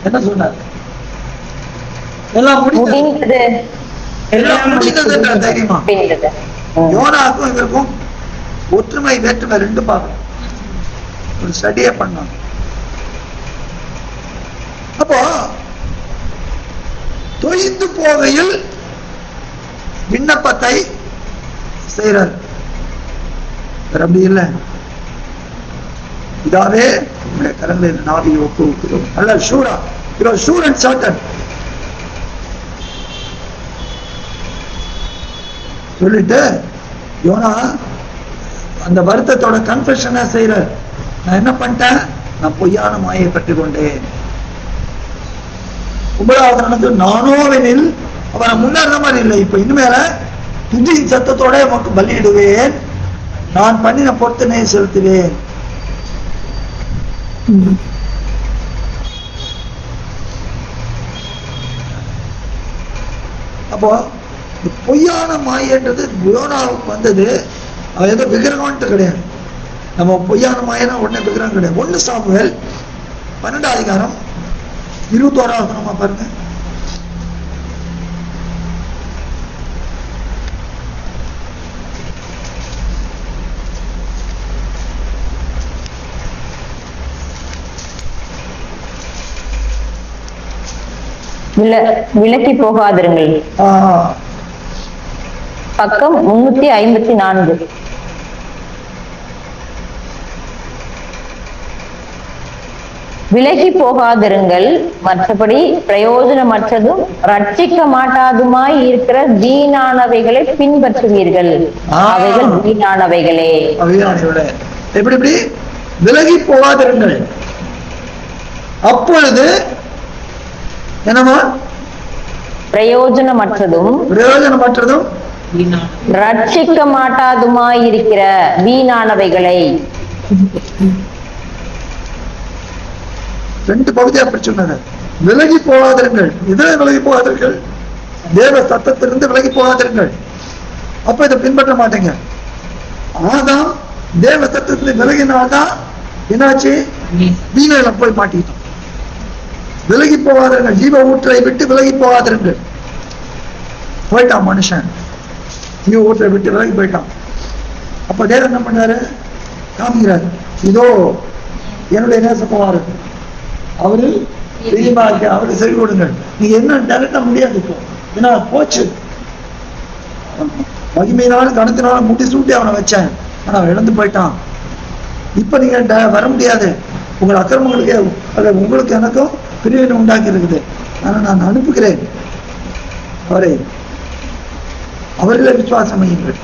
என்ன எல்லாம் முடிந்தது. எல்லாம் முடிந்தது தைரியமா. யோனாக்கும் இதற்கும் ஒற்றுமை வேற்றுமை ரெண்டு பார்க்கணும். ஒரு ஸ்டடியே பண்ணாங்க. அப்போ தொய்ந்து போகையில் விண்ணப்பத்தை செய்யறார். அப்படி இல்லை, இதாவே கரங்களில் நாவியை ஒப்புவிக்கிறோம். அல்ல ஷூரா, ஷூர் அண்ட் சர்டன் சொல்லிட்டு யோனா அந்த வருத்தத்தோட கன்ஃபெஷனை செய்யறார். நான் என்ன பண்ணிட்டேன்? நான் பொய்யான மாயை கற்றுக்கொண்டேன். 9வது நடந்து நானோவெனில் அவரை முன்னேற மாதிரி இல்லை. இப்ப இனிமேல துதியின் சத்தத்தோட உமக்கு பலியிடுவேன், நான் பண்ணின பொருத்தனை செலுத்துவேன். அப்போ பொய்யான மாயன்றது யோனாவுக்கு வந்தது. அவன் ஏதோ விக்கிரகம்ட்டு கிடையாது. நம்ம பொய்யான மாயனா உடனே விக்கிரகம் கிடையாது. 1 சாமுவேல் 12ஆம் அதிகாரம் 21ஆம் வசனம் பாருங்க.
விலக்கி போகாதிருங்கள். பக்கம் 354. விலகி போகாதிருங்கள், மற்றபடி பிரயோஜனமற்றதும் ரட்சிக்க மாட்டாதுமாய் இருக்கிற வீணானவைகளை பின்பற்றுவீர்கள். அவைகள் வீணானவைகளே.
எப்படி எப்படி விலகி போகாதிருங்கள். அப்பொழுது என்னமா
பிரயோஜனமற்றதும் ரட்சிக்க மாட்டாதுமாய் இருக்கிற வீணானவைகளை.
2 பகுதியா அப்படி சொன்னாங்க. விலகி போகாதிருங்கள். இதில் விலகி போகாதிருங்கள், தேவ சத்தத்திலிருந்து விலகி போகாதிருங்கள். அப்ப இதை பின்பற்ற மாட்டீங்க. ஆதாம் தேவ சத்தத்திலிருந்து விலகினால்தான் என்னாச்சு? வீணையில போய் மாட்டிக்கிட்டோம். விலகி போகாதிருங்கள், ஜீவ ஊற்றை விட்டு விலகி போகாதிருங்கள். போயிட்டான் மனுஷன், ஜீவ ஊற்றை விட்டு விலகி போயிட்டான். அப்ப தேவன் என்ன பண்ணாரு? காமிக்கிறாரு, இதோ என்னுடைய நேசகுமார், அவரு பிரியமா இருக்க, அவருக்கு செவி கொடுங்கள். நீங்க என்ன டைரக்டா முடியாது. இப்போ ஏன்னா போச்சு, மகிமையினாலும் கணத்தினாலும் முடி சூட்டி அவனை வச்சேன், ஆனா அவன் இழந்து போயிட்டான். இப்ப நீங்க வர முடியாது. உங்கள் அக்கிரமங்களுக்கு உங்களுக்கு எனக்கும் பிரிவினை உண்டாக்கி இருக்குது. ஆனா நான் அனுப்புகிறேன் அவரை, அவர்களே விசுவாசம் செய்யுங்கள்.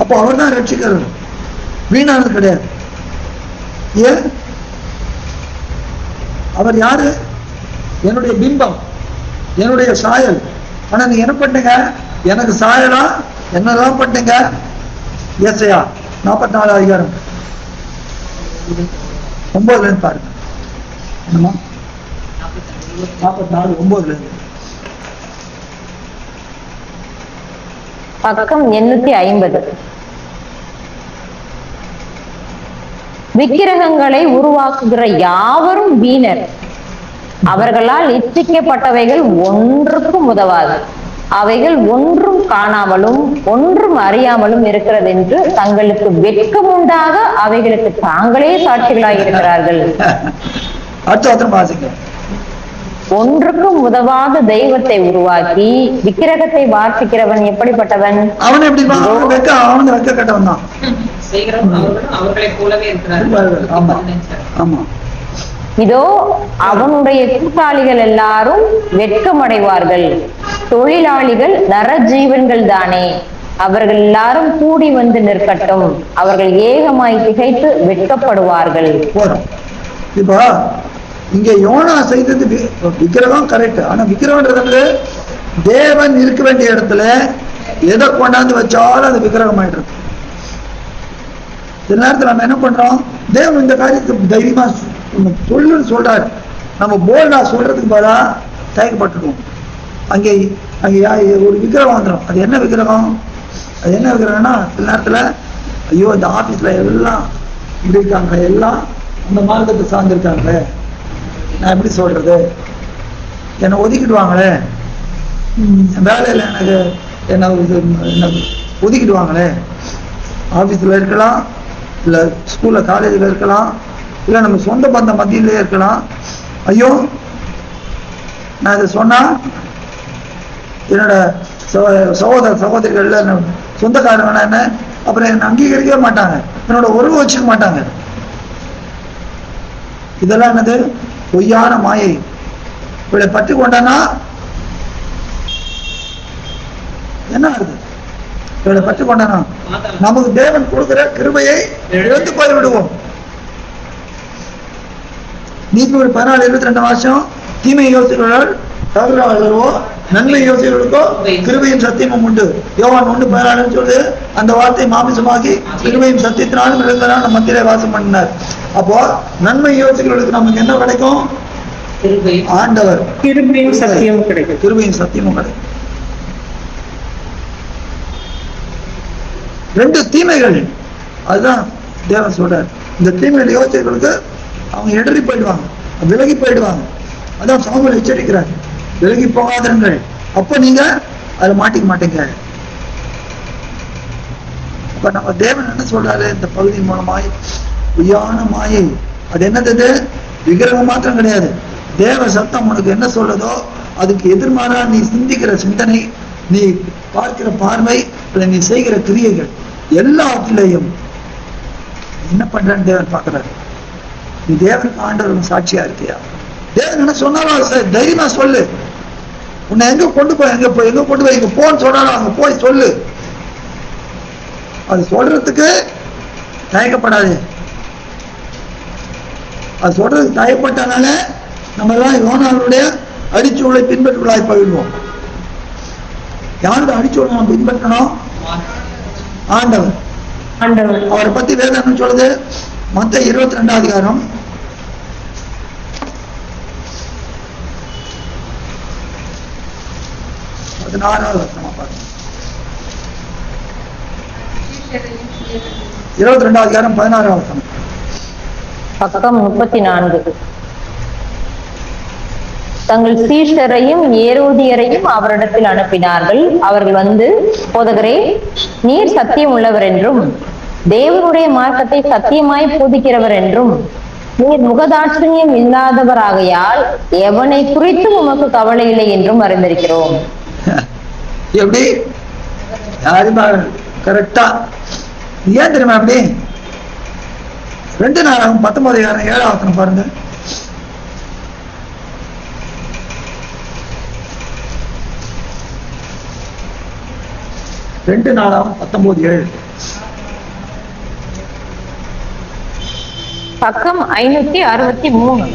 அப்போ அவர் தான் ரட்சிக்கிறார், வீணானது கிடையாது. ஏன்? அவர் யாரு? என்னுடைய பிம்பம், என்னுடைய சாயல். ஆனா நீங்க என்ன பண்ணுங்க? எனக்கு சாயலா என்னதான் பண்ணுங்க? ஏசாயா 44ஆம் அதிகாரம் 9ல இருந்து பாருங்க. என்னமா 44 9ல இருந்து.
பக்கம் 850. விக்கிரகங்களை உருவாக்குகிற யாவரும் வீணர், அவர்களால் இச்சிக்கப்பட்டவைகள் ஒன்றுக்கும் உதவாது. அவைகள் ஒன்றும் காணாமலும் ஒன்றும் அறியாமலும் இருக்கிறது என்று தங்களுக்கு வெட்கம் உண்டாக அவைகளுக்கு தாங்களே சாட்சிகளாக இருக்கிறார்கள். ஒன்றுக்கும் உதவாத தெய்வத்தை உருவாக்கி விக்கிரகத்தை வாசிக்கிறவன் எப்படிப்பட்டவன்?
அவன் எப்படி? அவன் வெக்க கட்டவன் தான்.
இதோ அவனுடைய கூட்டாளிகள் எல்லாரும் வெட்கமடைவார்கள். தொழிலாளிகள் நரஜீவன்கள் தானே, அவர்கள் எல்லாரும் கூடி வந்து நிற்கட்டும். அவர்கள் ஏகமாய் திகைத்து வெட்கப்படுவார்கள்.
இப்போ இங்க யோனா செய்தது விக்கிரகம் கரெக்ட். ஆனா விக்கிரகம்ன்றது தேவன் இருக்க வேண்டிய இடத்துல எதை கொண்டாந்து வச்சாலும் அது விக்கிரகம் ஆயிடுறது. சில நேரத்தில் நம்ம என்ன பண்றோம்? தேவன் இந்த காரியத்துக்கு தைரியமா சொல்லுன்னு சொல்றாரு, நம்ம போல்டா சொல்றதுக்கு பதிலா தயக்கப்பட்டுடுவோம். அங்கே ஒரு விக்கிரகம் வந்துடும். அது என்ன விக்கிரகம்? அது என்ன விக்கிரகம்னா, சில நேரத்துல ஐயோ இந்த ஆபீஸ்ல எல்லாம் இப்படி இருக்காங்க, எல்லாம் அந்த மார்க்கத்தை சார்ந்திருக்காங்க, நான் எப்படி சொல்றது, என்னை ஒதுக்கிடுவாங்களே, வேலையில எனக்கு என்ன ஒதுக்கிடுவாங்களே, ஆபீஸ்ல இருக்கலாம், இல்ல ஸ்கூல்ல காலேஜ்ல இருக்கலாம், இல்ல நம்ம சொந்த பந்த மத்தியிலே இருக்கலாம். ஐயோ நான் இதை சொன்னா என்னோட சகோதர சகோதரிகள்ல சொந்தக்காரங்க என்ன அப்புறம் என்ன அங்கீகரிக்கவே மாட்டாங்க, என்னோட உறவு வச்சுக்க மாட்டாங்க. இதெல்லாம் என்னது? பொய்யான மாயை. இவளை பற்றி கொண்டானா என்ன ஆகுது? இவளை பற்றி கொண்டானா நமக்கு தேவன் கொடுக்கிற கிருபையை இழந்து போய் விடுவோம். நீதிமொழி 14:22 தீமையை யோசிக்கிறவர்கள் தவறாளர்களோ நன்மை யோசிகளுக்கோ கிருபையும் சத்தியமும் உண்டு. யோவான் 1:16 சொல்லுது, அந்த வார்த்தை மாமிசமாகி கிருபையும் சத்தியத்தினாலும் இருந்தனால் நம்ம மத்தியிலே வாசம் பண்ணினார். அப்போ நன்மை யோசிகளுக்கு நமக்கு என்ன கிடைக்கும்? ஆண்டவர்
கிருபையும் சத்தியமும் கிடைக்கும்.
கிருபையும் சத்தியமும் கிடைக்கும். 2 தீமைகள், அதுதான் தேவன் சொல்றார். இந்த தீமைகள் யோசிகளுக்கு அவங்க இடறி போயிடுவாங்க, விலகி போயிடுவாங்க. அதான் சாமுவேல் எச்சரிக்கிறார், விலகி போகாதீர்கள். அப்ப நீங்க அதுல மாட்டிக்க மாட்டீங்க. அப்ப நம்ம தேவன் என்ன சொல்றாரு இந்த பகுதி மூலமாய்? பொய்யான மாயை. அது என்னது? விக்கிரகம் மாத்திரம் கிடையாது. தேவ சத்தம் உனக்கு என்ன சொல்றதோ அதுக்கு எதிர்மாறா நீ சிந்திக்கிற சிந்தனை, நீ பார்க்கிற பார்வை, நீ செய்கிற கிரியைகள் எல்லாத்திலையும் என்ன பண்றன்னு தேவன் பார்க்கிறாரு. நீ தேவனுக்கு ஆண்டவரும் சாட்சியா இருக்கியா? தேவன் என்ன சொன்னாலும் தைரியமா சொல்லு. உன்னை எங்க கொண்டு போய் எங்க கொண்டு போய் இங்க போன்னு சொன்னாலும் அங்க போய் சொல்லு. அது சொல்றதுக்கு தயக்கப்படாது. அது சொல்றதுக்கு தயப்பட்டனால நம்ம எல்லாம் யோனாவுடைய அடிச்சூழலை பின்பற்றுவதாய் போயிடுவோம். யாருக்கு அடிச்சூழலை நம்ம பின்பற்றணும்? ஆண்டவர். அவரை பத்தி வேதம் என்ன சொல்லுது? மத்தேயு 22 அதிகாரம் 16 வசனம் பாருங்க. 22 அதிகாரம் 16 வசனம்.
பக்கம் 34. தங்கள் சீஷரையும் ஏரோதியரையும் அவரிடத்தில் அனுப்பினார்கள். அவர்கள் வந்து, போதகரே, நீர் சத்தியம் உள்ளவர் என்றும் தேவனுடைய மார்க்கத்தை சத்தியமாய் போதிக்கிறவர் என்றும் நீர் முகதாட்சணியம் இல்லாதவராகையால் எவனை குறித்தும் உமக்கு கவலை இல்லை என்றும் அறிந்திருக்கிறோம்.
எப்படி? யாருமா கரெக்டா? ஏன் தெரியுமா அப்படி? 2 நாளாகும் 19 7 பாருங்க. ரெண்டு நாளாகும் 19:7.
பக்கம் 563.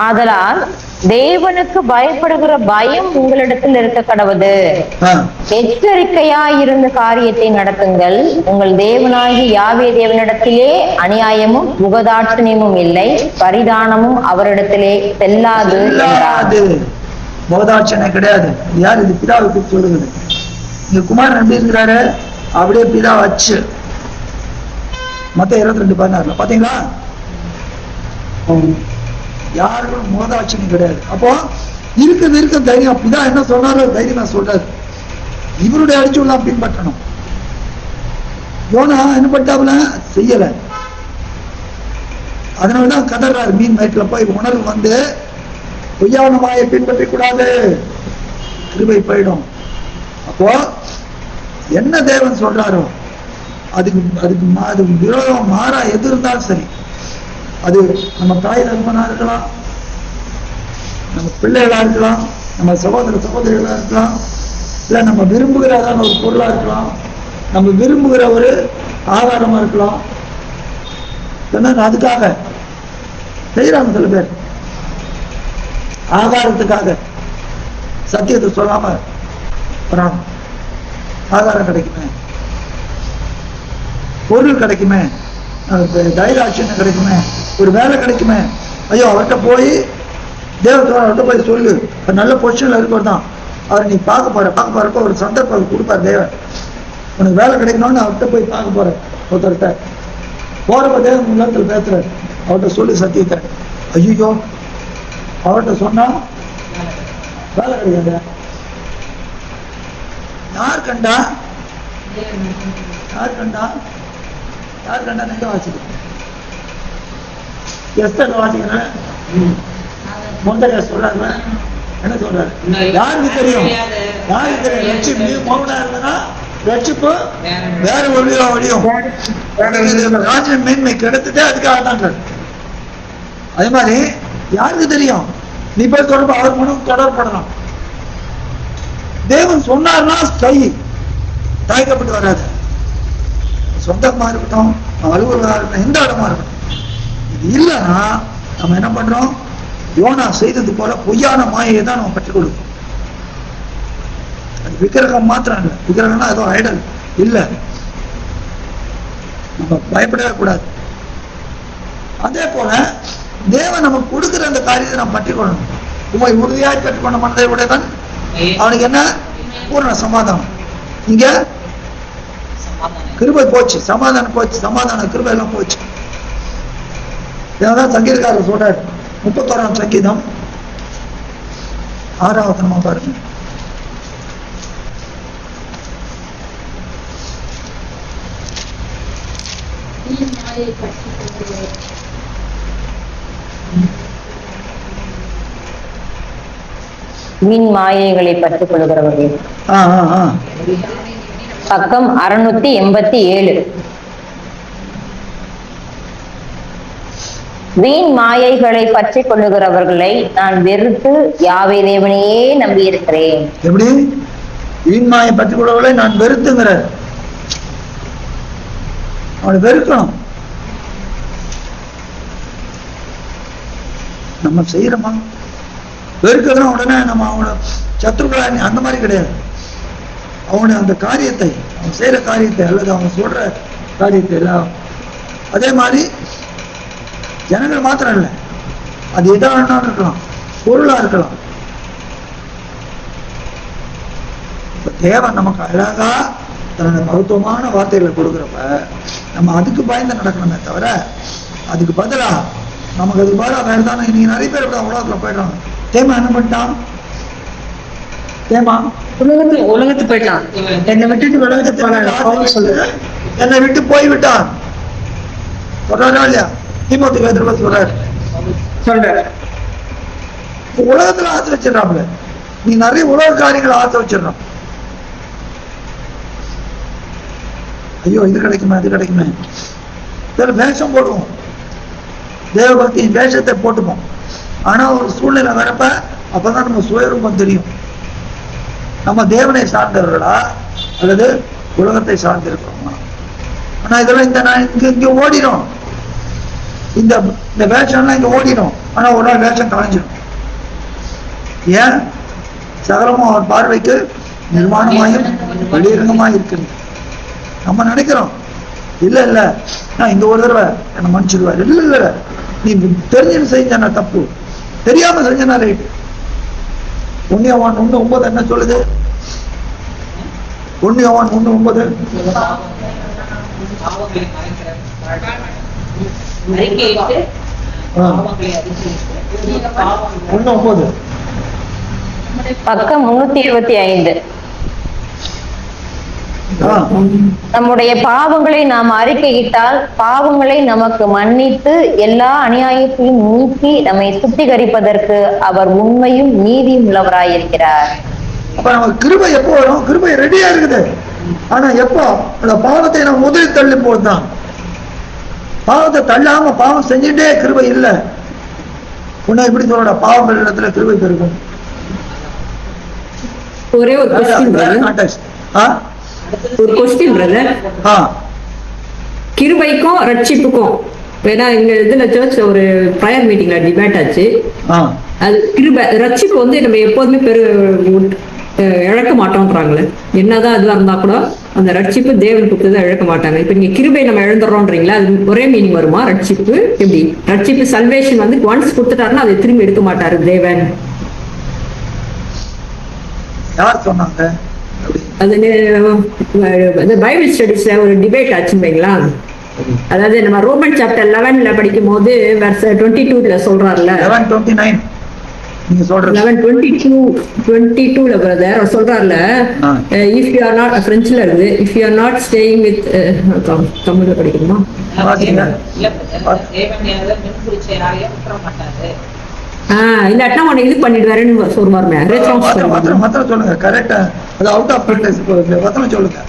ஆதலால் தேவனுக்கு பயப்படுகிற பயம் உங்களிடத்தில் இருக்க கடவுது. எச்சரிக்கையாயிருந்த காரியத்தை நடத்துங்கள். உங்கள் தேவனாகி யாவே தேவனிடத்திலே அநியாயமும் முகதாட்சணியமும் இல்லை, பரிதானமும் அவரிடத்திலே செல்லாது.
முகதாட்சணை கிடையாது. யார் இது? பிதாவுக்கு சொல்லுது. இங்க குமாரன் எப்படி இருக்கிறாரு? அப்படியே பிதா வச்சு மத்தேயு 22:16 பாத்தீங்களா? யாருக்கும் முகதாட்சணை கிடையாது. அப்போ இருக்க தைரியம். பிதா என்ன சொன்னாரோ தைரியமா சொல்றாரு. இவருடைய அடிச்சுலாம் பின்பற்றணும். யோனா என்ன பண்ணிட்டாப்புல? செய்யல. அதனாலதான் கதறாரு மீன் வயிற்றுல போய். உணர்வு வந்து பொய்யான மாயை பின்பற்ற கூடாது, கிருபை போயிடும். அப்போ என்ன தேவன் சொல்றாரோ அதுக்கு விரோதம் மாறா எது இருந்தாலும் சரி, அது நம்ம தாய் தகப்பனா இருக்கலாம், நம்ம பிள்ளைகளா இருக்கலாம், நம்ம சகோதரிகளா இருக்கலாம், இல்ல நம்ம விரும்புகிறதான ஒரு பொருளா இருக்கலாம், நம்ம விரும்புகிற ஒரு ஆதாரமா இருக்கலாம். அதுக்காக செய்யறாங்க சில பேர். ஆகாரத்துக்காக சத்தியத்தை சொல்லாம வராங்க. ஆகாரம் கிடைக்குமே, பொருள் கிடைக்குமே, தைராட்சியம் கிடைக்குமே, ஒரு வேலை கிடைக்குமே. ஐயோ அவர்கிட்ட போய் அவர்கிட்ட போய் சொல்லு, நல்ல பொசிஷன்ல இருக்கவர் தான் அவர். நீ பார்க்க போறப்ப ஒரு சந்தர்ப்பம் கொடுப்பார் தேவன். உனக்கு வேலை கிடைக்கணும்னு அவர்கிட்ட போய் பார்க்க போற ஒருத்தர்கிட்ட போறப்ப தேவன் உள்ளத்துல பேசுறாரு. அவர்கிட்ட சொல்லு சத்தியத்தை. ஐயோ அவர்கிட்ட சொன்னா வேலை கிடைக்காது. யார் கண்டா நீங்க வாசிக்க எஸ்தர் வாசிக்கிறேன். முந்தக சொல்றாங்க. என்ன சொல்றாரு? யாருக்கு தெரியும்? ரட்சிப்பு மௌனா இருந்தனா ரட்சிப்பு வேற வழியும் ராஜ மேன்மை கிடைத்துட்டே அதுக்காக தான். அதே மாதிரி யாருக்கு தெரியும்? நீ போய் தொடர்பு அவர் மூலம் தொடர்படலாம். தேவன் சொன்னார்னா தயக்கப்பட்டு வராது. சொந்தமா இருக்கட்டும், அலுவலகா இருக்கட்டும், எந்த இடமா இருக்கட்டும், இது இல்லைன்னா நம்ம என்ன பண்றோம்? யோனா செய்தது போல பொய்யான மாயையை தான் நம்ம கற்றுக் கொடுக்கணும். அது விக்கிரகம் மாத்திரம் இல்லை. விக்கிரகம்னா ஏதோ ஐடல் இல்லை. நம்ம பயப்படவே கூடாது. அதே போல தேவன் நமக்கு கொடுக்கிற அந்த காரியத்தை நாம் பற்றிக்கொள்ளணும். உண்மை உறுதியாய் பெற்றுக்கொண்ட மனதை உடையவன் அவனுக்கு என்ன? பூர்ண சமாதானம். இங்க கிருபை போச்சு, சமாதானம் போச்சு, சமாதான கிருபை எல்லாம் போச்சு. இதான் சங்கீதக்காரர் சொல்றாரு. 31ஆம் சங்கீதம் 6வது நம்ம பாருங்க.
வீண் மாயைகளை பற்றிக் கொள்கிறவர்கள். பக்கம் 687. வீண் மாயைகளை பற்றிக் கொள்ளுகிறவர்களை நான் வெறுத்து யாவே தேவனையே நம்பி இருக்கிறேன்.
எப்படி? வீண் மாயை பற்றிக் கொள்ளுகிறவர்களை நான் வெறுத்துங்கிற, அவனை வெறுக்கணும். நம்ம செய்யறோமா? வெறுக்கணும் உடனே நம்ம அவனோட சத்ருக்களா அந்த மாதிரி கிடையாது. அவனை அந்த காரியத்தை, அவன் செய்யற காரியத்தை அல்லது அவன் சொல்ற காரியத்தை எல்லாம் அதே மாதிரி ஜனங்கள் மாத்திரம் இல்லை, அது எதா வேணாலும் இருக்கலாம், பொருளா இருக்கலாம். இப்ப தேவன் நமக்கு அழகா தன்னுடைய மகத்துவமான வார்த்தைகளை கொடுக்குறப்ப நம்ம அதுக்கு பயந்து நடக்கணுமே தவிர அதுக்கு பதிலா நமக்கு அது பதிலாக வேற தானே. இன்னைக்கு நிறைய பேர் இப்படி உலகத்துல போயிடுறாங்க. தேமா என்ன பண்ணிட்டான்? தேமா
உலகத்து போயிட்டான். என்னை விட்டுட்டு உலகத்துக்கு போனான் சொல்லுங்க.
என்னை விட்டு போய் விட்டான் சொல்றாரா இல்லையா? தீமோத்தேயுக்கு எதிர்ப்பு சொல்றாரு. உலகத்துல ஆத்து வச்சிடறாப்ல. நீ நிறைய உலக காரியங்களை ஆத்து வச்சிடறான். ஐயோ இது கிடைக்குமே அது கிடைக்குமே, இதுல வேஷம் போடுவோம், தேவபக்தியின் வேஷத்தை போட்டுப்போம். ஆனா ஒரு சூழ்நிலை வரப்ப அப்பதான் நம்ம சுயரூபம் தெரியும். நம்ம தேவனை சார்ந்தவர்களா அல்லது உலகத்தை சார்ந்திருக்கிறோமா? ஆனா இதெல்லாம் இங்க ஓடிடும். இந்த வேஷம்லாம் இங்க ஓடிடும். ஆனா ஒரு நாள் வேஷம் கலைஞ்சிடும். ஏன்? சகலமும் அவர் பார்வைக்கு நிர்மாணமாயும் வெளியரங்கமாய் இருக்கிறது. நம்ம நினைக்கிறோம் இல்ல இல்ல நான் இந்த ஒரு தடவை என்ன மன்னிச்சிடுவார். இல்ல இல்ல நீ தெரிஞ்சு செஞ்ச தப்பு, தெரியாம செஞ்சனா ரைட். 1 யோவான் 1:9 என்ன சொல்லுது? 1 யோவான் 1:9 1:9
பக்கம் 325. நம்முடைய பாவங்களை நாம் அறிக்கையிட்டால் பாவங்களை நமக்கு மன்னித்து எல்லா அநியாயத்தையும் நீக்கி நம்மை சுத்திகரிப்பதற்கு அவர் உண்மையும் நீதியும் உள்ளவராயிருக்கிறார்.
அப்ப நமக்கு கிருபை எப்போ வரும்? கிருபை ரெடியா இருக்குது. ஆனா எப்போ? அந்த பாவத்தை நம்ம முதலில் தள்ளும் போதுதான். பாவத்தை தள்ளாம பாவம் செஞ்சுட்டே கிருபை இல்லை. உன்னை எப்படி சொல்ற? பாவம் இடத்துல கிருபை பெருகும்.
ஒரே ஒரு கொஸ்டின் பிரதர், கிருபைக்கும் ரட்சிப்புக்கும் ஏன்னா எங்க இதுல சர்ச் ஒரு ப்ரேயர் மீட்டிங்ல டிபேட் ஆச்சு. அது கிருபை ரட்சிப்பு வந்து நம்ம எப்போதுமே இழக்க மாட்டோம்ன்றாங்களே. என்னதான் இதுவா இருந்தா கூட அந்த ரட்சிப்பு தேவன் கொடுத்ததை இழக்க மாட்டாங்க. இப்ப நீங்க கிருபை நம்ம இழந்துடுறோம்ன்றீங்களா? அது ஒரே மீனிங் வருமா? ரட்சிப்பு எப்படி? ரட்சிப்பு சல்வேஷன் வந்து ஒன்ஸ் கொடுத்துட்டாருன்னா அதை திரும்பி எடுக்க மாட்டாரு தேவன்.
யார் சொன்னாங்க?
அது பைபிள் ஸ்டடிஸ்ல ஒரு டிபேட் ஆச்சுங்களா. அதாவது நம்ம ரோமன் சாப்டர் 11ல படிக்கும் போது வெர்ஸ் 22ல சொல்றாருல,
11:29 நீங்க சொல்றது
11:22ல பிரதர் சொல்றாருல, இஃப் யூ ஆர் நாட் ஃப்ரெஞ்ச்ல இருக்கு, if you are not staying with தமிழ்ல படிக்கணுமா? இல்லாட்டினா உன்னை இது பண்ணிடுவாருன்னு சொல்லுவாருமே.
மத்தம் சொல்லுங்க கரெக்டா. அது அவுட் ஆஃப் கான்டெக்ஸ்ட் மத்தம் சொல்லுங்க.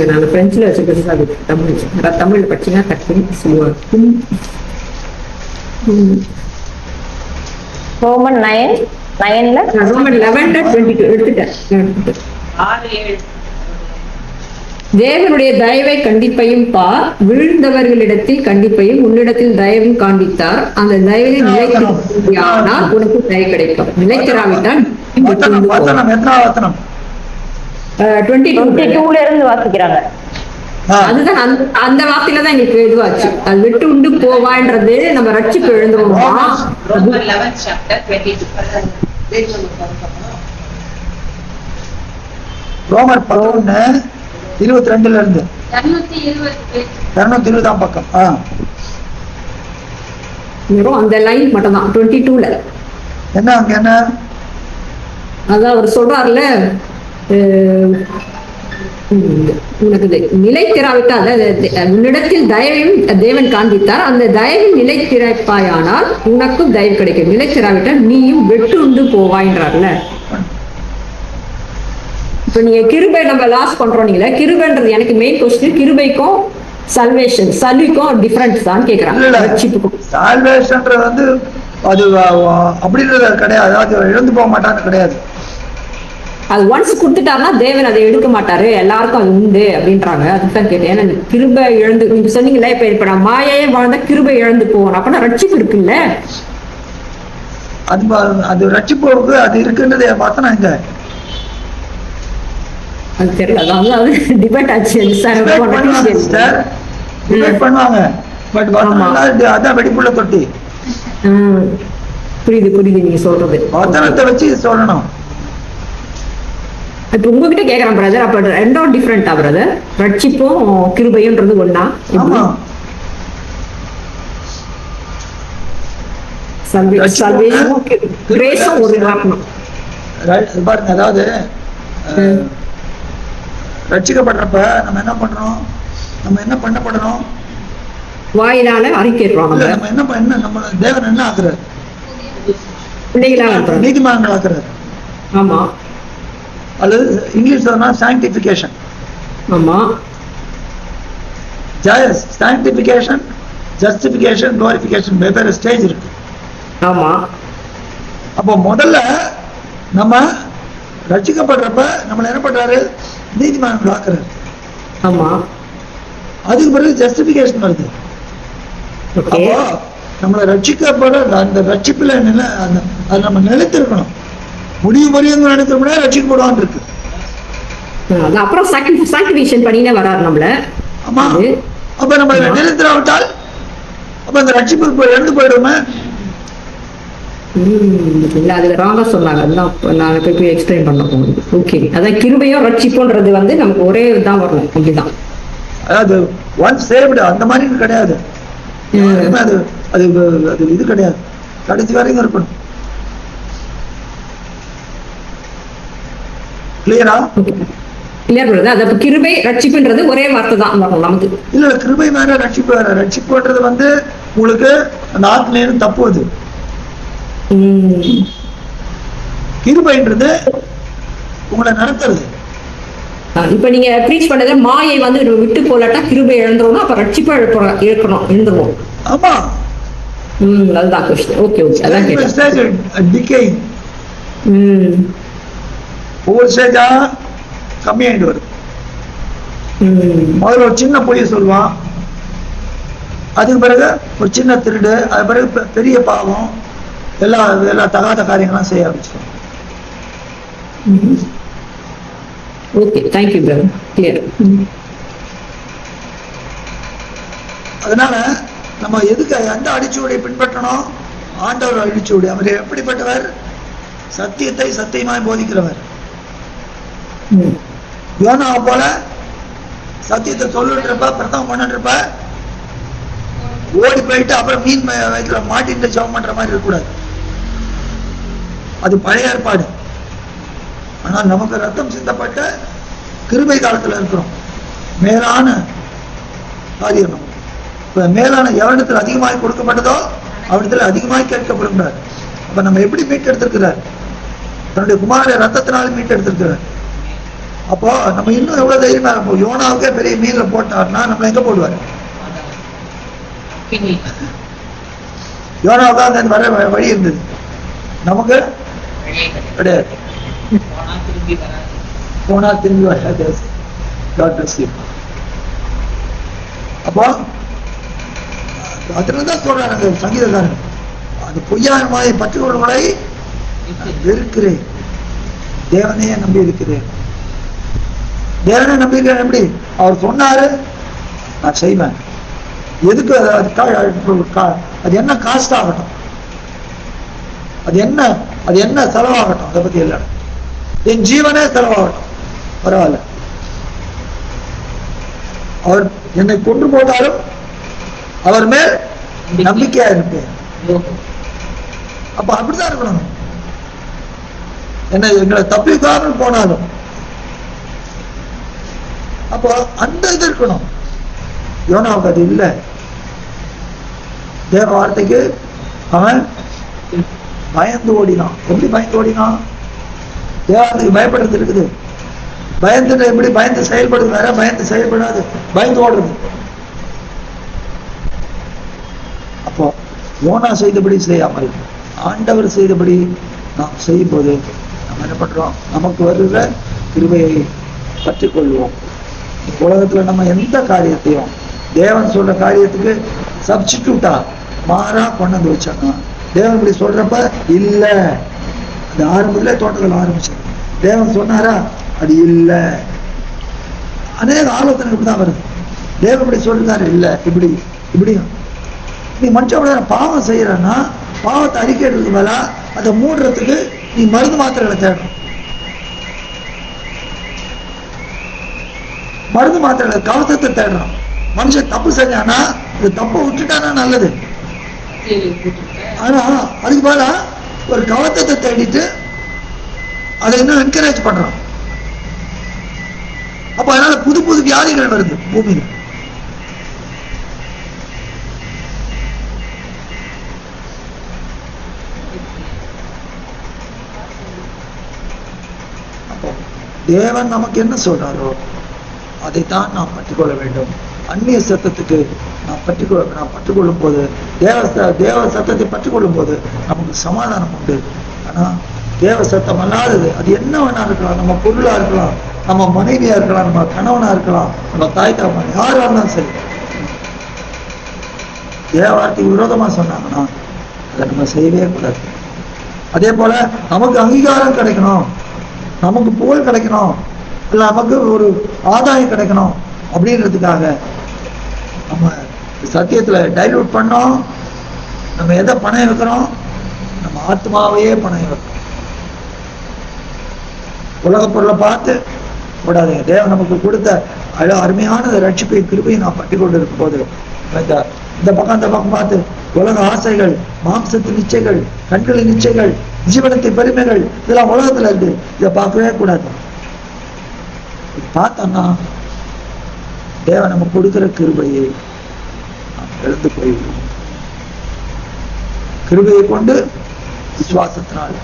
நான் பிரெஞ்சுல வச்சிருக்கேன், தமிழ்ல படிச்சீங்கன்னா டக்குன்னு சொல்லுவாங்க.
ரோமன் 9:9ல
ரோமன் 11:22 எடுத்துட்டேன். தேவனுடைய தயவை கண்டிப்பையும் பார், விழுந்தவர்களிடத்தில் கண்டிப்பையும் உன்னிடத்தில் தயவும் காண்பித்தார், அந்த தயவை நிலைத்திருந்தால் உனக்கு தயவு கிடைக்கும், நிலைத்திராவிட்டால்
22ல இருந்து வாசிக்கிறாங்க.
அதுதான் அந்த வார்த்தையில தான் எங்களுக்கு இதுவாச்சு. அது விட்டு உண்டு போவான்றது நம்ம ரட்சிப்பு எழுந்துருவோமா.
ரோமர் 11:22 இருந்து 220 பக்கம்.
அந்த லைன் மட்டும் தான் 22ல
என்ன அங்க என்ன
அதான் அவர் சொல்றாருல, உனக்கு நிலைத்திராவிட்டால் உன்னிடத்தில் தயவையும் தேவன் காண்பித்தார், அந்த தயவில் நிலைத்திருப்பாயானால் உனக்கும் தயவு கிடைக்கும், நிலைத்திராவிட்டால் நீயும் வெட்டு உண்டு போவாய்ன்றார்ல. இப்ப நீங்க கிருபை நம்ம லாஸ் பண்றோம், நீங்கள கிருபைன்றது எனக்கு மெயின் கொஸ்டின். கிருபைக்கும் சல்வேஷன் சல்விக்கும் டிஃபரன்ஸ் தான் கேக்குறாங்க.
சால்வேஷன்ன்றது வந்து அது அப்படின்றது கிடையாது, அது இழந்து போக மாட்டான்னு கிடையாது.
அது ஒன்ஸ் கொடுத்துட்டாருன்னா தேவன் அதை எடுக்க மாட்டாரு, எல்லாருக்கும் அது உண்டு அப்படின்றாங்க. அதுதான் கேட்டேன். ஏன்னா கிருபை இழந்து நீங்க சொன்னீங்களா, இப்ப நான் மாயையே வாழ்ந்தா கிருபை இழந்து போவோம், அப்பனா ரட்சிப்பு இருக்குல்ல.
அது ரட்சிப்புக்கு அது இருக்குன்றதை பார்த்தனா இங்க
அது தெரியல. அதாவது டிபேட் ஆச்சு
பண்ணுவாங்க. பட் அதான் வெடிப்புள்ள தொட்டி.
புரியுது புரியுது நீங்க சொல்றது.
வசனத்தை வச்சு சொல்லணும்.
இப்ப உங்ககிட்ட கேக்குறேன் பிரதர், அப்ப ரெண்டும் டிஃபரெண்டா பிரதர்? ரட்சிப்பும் கிருபைன்றது ஒண்ணா?
பாருங்க, அதாவது ரட்சிக்கப்படுறப்ப நம்ம என்ன பண்றோம், நம்ம என்ன பண்ணப்படணும்,
வாயினால அறிக்கைறோம்.
நம்ம என்ன நம்ம தேவன் என்ன ஆக்குறாரு,
பிள்ளைகளா
நீதிமான்கள் ஆக்குறாரு.
ஆமா.
அல்லது இங்கிலீஷ் சொன்னா சாங்டிஃபிகேஷன்.
ஆமா.
சாங்டிஃபிகேஷன், ஜஸ்டிஃபிகேஷன், குளோரிஃபிகேஷன் வெவ்வேறு ஸ்டேஜ் இருக்கு.
ஆமா.
அப்போ முதல்ல நம்ம ரட்சிக்கப்படுறப்ப நம்மள என்ன பண்றாரு, நீதிமான்கள் ஆக்குறாரு.
ஆமா.
அதுக்கு பிறகு ஜஸ்டிஃபிகேஷன் வருது. அப்போ நம்மளை ரட்சிக்கப்பட அந்த ரட்சிப்புல அது நம்ம நிலைத்திருக்கணும். முடியும் முறையும் நினைத்தோம்னா ரட்சிக்கப்படுவான் இருக்கு.
அப்புறம் சாக்ரிஃபிகேஷன் பண்ணினே வராரு நம்மள.
ஆமா. அப்ப நம்ம நிலைத்திராவிட்டால் அப்ப அந்த ரட்சிப்பு இழந்து போயிடுவோமே.
இல்ல அது ராங்கா சொன்னாங்க, நாங்க போய் எக்ஸ்பிளைன் பண்ண போகுது. ஓகே, அதான் கிருபையும் ரட்சிப்புன்றது வந்து நமக்கு ஒரே தான் வரணும், அப்படிதான்.
அதாவது ஒன்ஸ் சேவ்டு அந்த மாதிரி கிடையாது. அது அது அது இது கிடையாது, கடைசி வரைக்கும் இருக்கணும். கிளியரா?
கிளியர் பண்ணுது. அது கிருபை ரட்சிப்புன்றது ஒரே வார்த்தை தான் வரணும் நமக்கு.
இல்ல கிருபை வேற, ரட்சிப்பு வேற. ரட்சிப்புன்றது வந்து உங்களுக்கு அந்த ஆத்மீயம் தப்புவது. கிருபைன்றது உங்களை நடத்துறது.
இப்ப நீங்க ப்ரீச் பண்ணது மாயை வந்து விட்டு போலாட்டா கிருபை இழந்துரும், அப்ப ரட்சிப்பா இருக்கணும், எழுந்துருவோம்.
ஆமா.
அதுதான் கொஸ்டின். ஓகே ஓகே, அதான்
கேட்டேன். ஒவ்வொரு ஸ்டேஜா கம்மியாயிட்டு வருது. முதல்ல ஒரு சின்ன பொய்ய சொல்லுவான், அதுக்கு பிறகு ஒரு சின்ன திருடு, அது பிறகு பெரிய பாவம், எல்லா தகாத காரியங்களும் செய்ய ஆரம்பிச்சிடும்.
Okay, thank you brother. Clear.
அதனால நம்ம எதுக்கு எந்த அடிச்சுவடை பின்பற்றணும்? ஆண்டவர் அடிச்சுவடை. அவர் எப்படிப்பட்டவர்? சத்தியத்தை சத்தியமாய் போதிக்கிறவர். யோனாவை போல சத்தியத்தை சொல்லுன்றப்ப பிரதமம் பண்ணுன்றப்ப ஓடி போயிட்டு அப்புறம் மீன் வயிற்றுல மாட்டிட்டு ஜெபம் பண்ற மாதிரி இருக்கக்கூடாது. அது பழைய ஏற்பாடு. ஆனால் நமக்கு ரத்தம் சிந்தப்பட்ட கிருபை காலத்துல இருக்கிறோம். மேலான காரியம் நமக்கு. இப்ப மேலான எவரிடத்தில் அதிகமாய் கொடுக்கப்பட்டதோ அவரிடத்துல அதிகமாய் கேட்கப்படுகிறார். அப்ப நம்ம எப்படி மீட்டெடுத்திருக்கிறார்? தன்னுடைய குமார ரத்தத்தினாலும் மீட்டெடுத்திருக்கிறார். அப்போ நம்ம இன்னும் எவ்வளவு தைரியமா இருப்போம். யோனாவுக்கே பெரிய மீன்ல போட்டார்னா நம்மள எங்க போடுவார்? யோனாவுக்கு அங்க வர வழி இருந்தது, நமக்கு கிடையாது. போனா திரும்பி வராது. God bless you. அப்போ அதுலதான் சொல்றாரு அந்த சங்கீதக்காரன், அந்த பொய்யான மாயை பற்றுக்கொள்வதை வெறுக்கிறேன், தேவனையே நம்பி இருக்கிறேன். தேவனை நம்பி இருக்கிறேன். எப்படி? அவர் சொன்னாரு நான் செய்வேன். எதுக்கு? அது என்ன காஸ்ட் ஆகட்டும், அது என்ன செலவாகட்டும், அதை பத்தி இல்லை. என் ஜீவனே செலவாகட்டும், பரவாயில்ல. அவர் என்னை கொண்டு போனாலும் அவர் மேல் நம்பிக்கையா இருப்பேன். அப்ப அப்படிதான் இருக்கணும். என்ன எங்களை தப்பிக்காமல் போனாலும் அப்போ அந்த இது இருக்கணும். யோனாவுக்கு அது இல்லை. தேவ வார்த்தைக்கு அவன் பயந்து ஓடினான். எப்படி பயந்து ஓடினான்? தேவாலயத்துக்கு பயப்படுறது இருக்குது. பயந்து எப்படி பயந்து செயல்படுது வேற, பயந்து செயல்படாது, பயந்து ஓடுறது. அப்போ யோனா செய்தபடி செய்யாமல் ஆண்டவர் செய்தபடி நாம் செய்யும் போது நம்ம என்ன பண்றோம்? நமக்கு வருகிற கிருபையை கற்றுக்கொள்வோம். உலகத்துல நம்ம எந்த காரியத்தையும் தேவன் சொல்ற காரியத்துக்கு சப்ஸ்டிடியூட்டா மாறா கொண்டு வந்து வச்சோம்னா, தேவன் இப்படி சொல்றப்ப இல்ல, அது ஆரம்பத்திலே தோட்டத்தில் ஆரம்பிச்சது. தேவன் சொன்னாரா? அது இல்ல. அநேக ஆலோசனை இப்படிதான் வருது. தேவன் இப்படி சொல்றாரு, இல்ல இப்படி இப்படியும். நீ மனுஷனோட பாவம் செய்யறன்னா பாவத்தை அறிக்கைறதுக்கு மேல அதை மூடுறதுக்கு நீ மருந்து மாத்திரைகளை தேடணும். மருந்து மாத்திரைகளை கவசத்தை தேடணும். மனுஷன் தப்பு செஞ்சானா இந்த தப்பை விட்டுட்டானா நல்லது. ஆனா அதுக்கு மேல ஒரு கவசத்தை தேடிட்டு அதை இன்னும் என்கரேஜ் பண்றோம். அப்ப அதனால புது புது வியாதிகள் வருது பூமியில. தேவன் நமக்கு என்ன சொல்றாரோ அதைத்தான் நாம் பற்றிக்கொள்ள வேண்டும். அந்நிய சத்தத்துக்கு நாம் பற்றுக்கொள்ளும் போது, தேவ சத்தத்தை பற்றுக்கொள்ளும் போது நமக்கு சமாதானம் உண்டு. ஆனா தேவ சத்தம் அல்லாதது அது என்ன வேணா இருக்கலாம். நம்ம பொருளா இருக்கலாம், நம்ம மனைவியா இருக்கலாம், நம்ம கணவனா இருக்கலாம், நம்ம தாய் தகப்பன் யாரா இருந்தாலும் சரி, தேவ வார்த்தைக்கு விரோதமா சொன்னாங்கன்னா அதை நம்ம செய்யவே கூடாது. அதே போல நமக்கு அங்கீகாரம் கிடைக்கணும், நமக்கு புகழ் கிடைக்கணும், இல்ல நமக்கு ஒரு ஆதாயம் கிடைக்கணும் அப்படின்றதுக்காக நம்ம சத்தியத்துல டைல்யூட் பண்ணோம். நம்ம எதை பணம் வைக்கிறோம்? நம்ம ஆத்மாவையே பணம் வைக்கிறோம். உலக பொருளை பார்த்து கூடாதுங்க. தேவன் நமக்கு கொடுத்த அருமையான ரட்சிப்பை கிருபையை நான் பற்றி கொண்டு இருக்கும் போது இந்த பக்கம் அந்த பக்கம் பார்த்து உலக ஆசைகள், மாம்சத்தின் நிச்சயங்கள், கண்களின் நிச்சயங்கள், ஜீவனத்தின் பெருமைகள் இதெல்லாம் உலகத்துல இருக்கு. இதை பார்க்கவே கூடாது. பார்த்தோம்னா தேவன் நம்ம கொடுக்கிற கிருபையை நாம் இழந்து போய்விடும். கிருபையை கொண்டு விசுவாசத்தினால்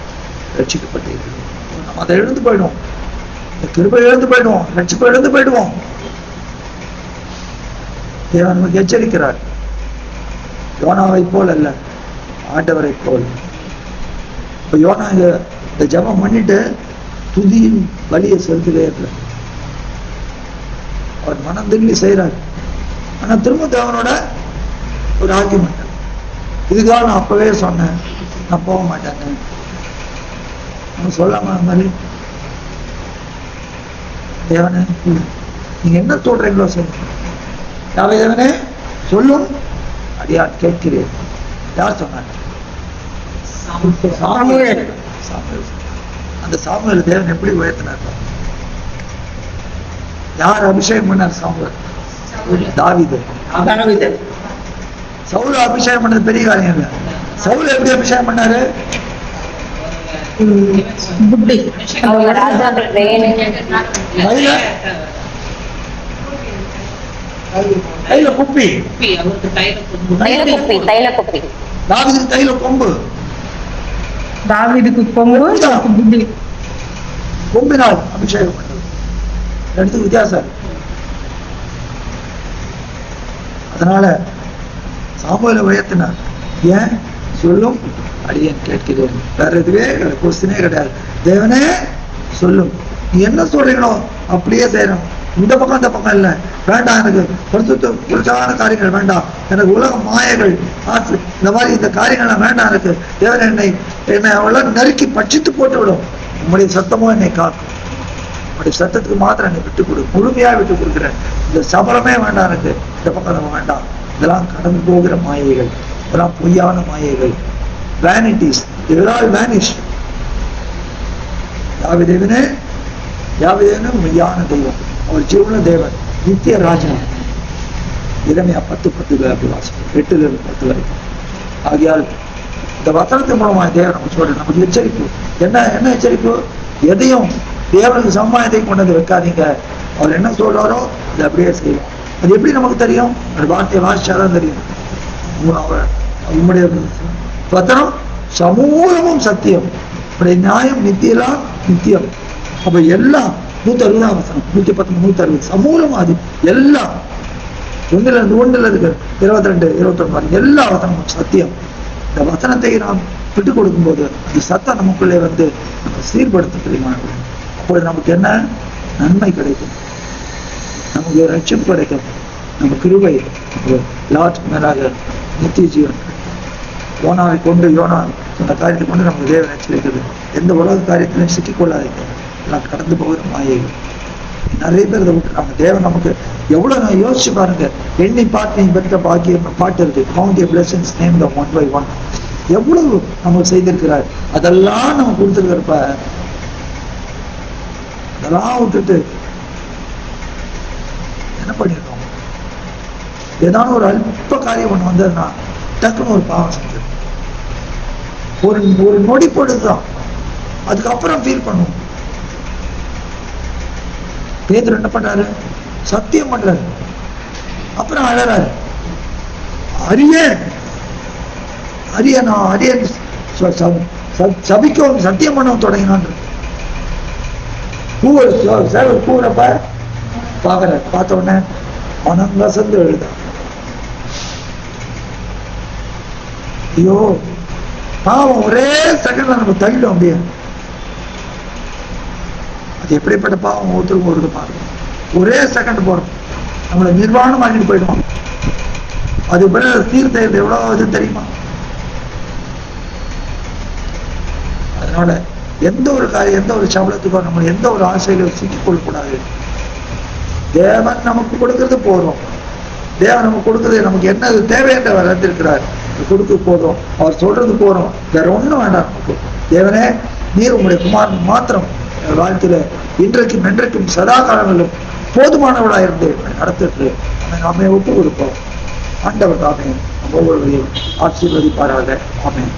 ரட்சிக்கப்பட்டிருக்கிறோம். நம்ம அதை இழந்து போயிடுவோம். இந்த கிருபை இழந்து போயிடுவோம், ரட்சிப்பை இழந்து போயிடுவோம். தேவன் நமக்கு எச்சரிக்கிறார். யோனாவை போல் அல்ல, ஆண்டவரை போல். இப்ப யோனா இந்த ஜபம் பண்ணிட்டு துதியின் வழியை செலுத்தவே இல்லை. அவர் மனம் திரும்பி செய்யறாரு. ஆனா திரும்ப தேவனோட ஒரு ஆர்கியூமெண்ட். இதுக்காக நான் அப்பவே சொன்னேன், நான் போக மாட்டேன்னு சொல்லாம மாதிரி. தேவனே நீங்க என்ன சொல்றீங்களோ சொல்லுங்க. யாவே தேவனே சொல்லும், அடியார் கேட்கிறேன். யார் சொன்னாங்க? அந்த சாமுவேல் தேவன் எப்படி உயர்த்தினார்? யார் அபிஷேகம் பண்ணார்? சாமுவேல். தாவீது. சவுல் அபிஷேகம் பண்ணது பெரிய காரியம் இல்லை. சவுல் எப்படி அபிஷேகம் பண்ணாரு? கையில குப்பி. தாவீதுக்கு கையில கொம்பு.
தாவீதுக்கு கொம்பு,
கொம்பினால் அபிஷேகம் பண்ணது. ரெண்டு வித்தியாசம். அதனால சாமுவேலை உயர்த்தினார். ஏன்? சொல்லும், அடியேன் கேட்கிறேன். வேற எதுவே கொஸ்டினே கிடையாது. தேவனே சொல்லும், நீ என்ன சொல்றீங்களோ அப்படியே செய்யணும். இந்த பக்கம் அந்த பக்கம் இல்லை. வேண்டாம், எனக்கு புரிச்சான காரியங்கள் வேண்டாம், எனக்கு உலக மாயைகள் இந்த மாதிரி இந்த காரியங்கள்லாம் வேண்டாம் எனக்கு. தேவன் என்னை அவ்வளோ நறுக்கி பட்சித்து போட்டு விடும். உங்களுடைய சத்தமும் என்னை காக்கும். உங்களுடைய சத்தத்துக்கு மாத்திரம் என்னை விட்டு கொடு, முழுமையா விட்டு கொடுக்குறேன். இந்த சபலமே வேண்டாம் எனக்கு, இந்த பக்கம் நம்ம வேண்டாம். இதெல்லாம் கடந்து போகிற மாயைகள், இதெல்லாம் பொய்யான மாயைகள், வேனிட்டிஸ், இதெல்லாம் வேனிஷ். யாவிதேவனே மெய்யான தெய்வம், அவர் ஜீவன தேவன், நித்திய ராஜா. இறைமையா 10:10 வாசிக்கும், 8-10 வரைக்கும். ஆகியால் இந்த வசனத்தின் மூலமா தேவன் நம்ம சொல்ற நமக்கு எச்சரிப்பு என்ன எச்சரிப்பு? எதையும் தேவனுக்கு சம்மானத்தையும் கொண்டு வந்து வைக்காதீங்க. அவர் என்ன சொல்றாரோ அதை அப்படியே செய்வோம். அது எப்படி நமக்கு தெரியும்? அந்த வார்த்தையை வாசிச்சாதான் தெரியும். உங்களுடைய வசனம் சமூகமும் சத்தியம், உங்களுடைய நியாயம் நித்தியெல்லாம் நித்தியம். அப்ப எல்லாம் 160 வசனம், 110, 160 சமூலம். அது எல்லாம் 1 இருக்கு 22, 21 எல்லா வசனமும் சத்தியம். இந்த வசனத்தை நாம் விட்டுக் கொடுக்கும் போது அந்த சத்தம் நமக்குள்ளே வந்து நம்ம சீர்படுத்த தெரியுமா? அப்பொழுது நமக்கு என்ன நன்மை கிடைக்கும்? நமக்கு ரட்சிப்பு கிடைக்கும். நம்ம கிருபை எல்லாத்துக்கும் மேலாக நித்திய ஜீவன். யோனாவை கொண்டு யோனா அந்த காரியத்தை கொண்டு நமக்கு தேவன் எச்சரிக்கிறது. எந்த உலக காரியத்திலையும் சிக்கிக்கொள்ளாதீங்க, எல்லாம் கடந்து போகிற மாயைகள். நிறைய பேர் இதை விட்டுறாங்க. தேவன் நமக்கு எவ்வளவு நான் யோசிச்சு பாருங்க. எண்ணி பார்த்து நீ பெற்ற பாக்கியம் பாட்டு இருக்கு, count your blessings, name them one by one. எவ்வளவு நமக்கு செய்திருக்கிறார். அதெல்லாம் நம்ம கொடுத்துருக்கிறப்ப அதெல்லாம் விட்டுட்டு என்ன பண்ணிருக்கோம்? ஏதாவது ஒரு அல்ப காரியம் ஒண்ணு வந்ததுன்னா டக்குன்னு ஒரு பாவம் செஞ்சது. ஒரு நொடி பொழுதுதான், அதுக்கப்புறம் ஃபீல் பண்ணுவோம். பேதுரு என்ன பண்றாரு? சத்தியம் பண்றாரு, அப்புறம் அழறாரு. அரியன் சபிக்கவும் சத்தியம் பண்ணவும் தொடங்கினான். கூறப்ப பாக்குற பார்த்த உடனே மனம் வசந்து எழுத, ஐயோ பாவம் ஒரே செகண்ட்ல நம்ம தள்ளிடும் அப்படியே. அது எப்படிப்பட்ட பாவம் ஒருத்தருக்கு ஒரு பாருங்க. ஒரே செகண்ட் போறோம், நம்மளை நிர்வாணம் ஆகிட்டு போயிடுவோம். அது பிறகு தீர்த்த எவ்வளவு இது தெரியுமா? அதனால எந்த ஒரு காரியம், எந்த ஒரு சபலத்துக்கோ நம்ம எந்த ஒரு ஆசைகளை சிக்கிக் கொள்ளக்கூடாது. தேவன் நமக்கு கொடுக்கறது போதும். தேவன் நமக்கு கொடுக்கறது நமக்கு என்ன தேவையென்ற வளர்த்திருக்கிறார், கொடுக்க போதும். அவர் சொல்றது போதும், வேற ஒண்ணும் வேண்டாம் நமக்கு. தேவனே, நீர் உங்களுடைய குமாரன் மாத்திரம் வாழ்க்கையில இன்றைக்கும் என்றைக்கும் சதா காலங்களிலும் போதுமானவளா இருந்து நடத்திட்டு நாமே ஒப்பு கொடுப்போம். ஆண்டவர் தாமே ஒவ்வொருவரையும் ஆசீர்வதிப்பாராக. ஆமென்.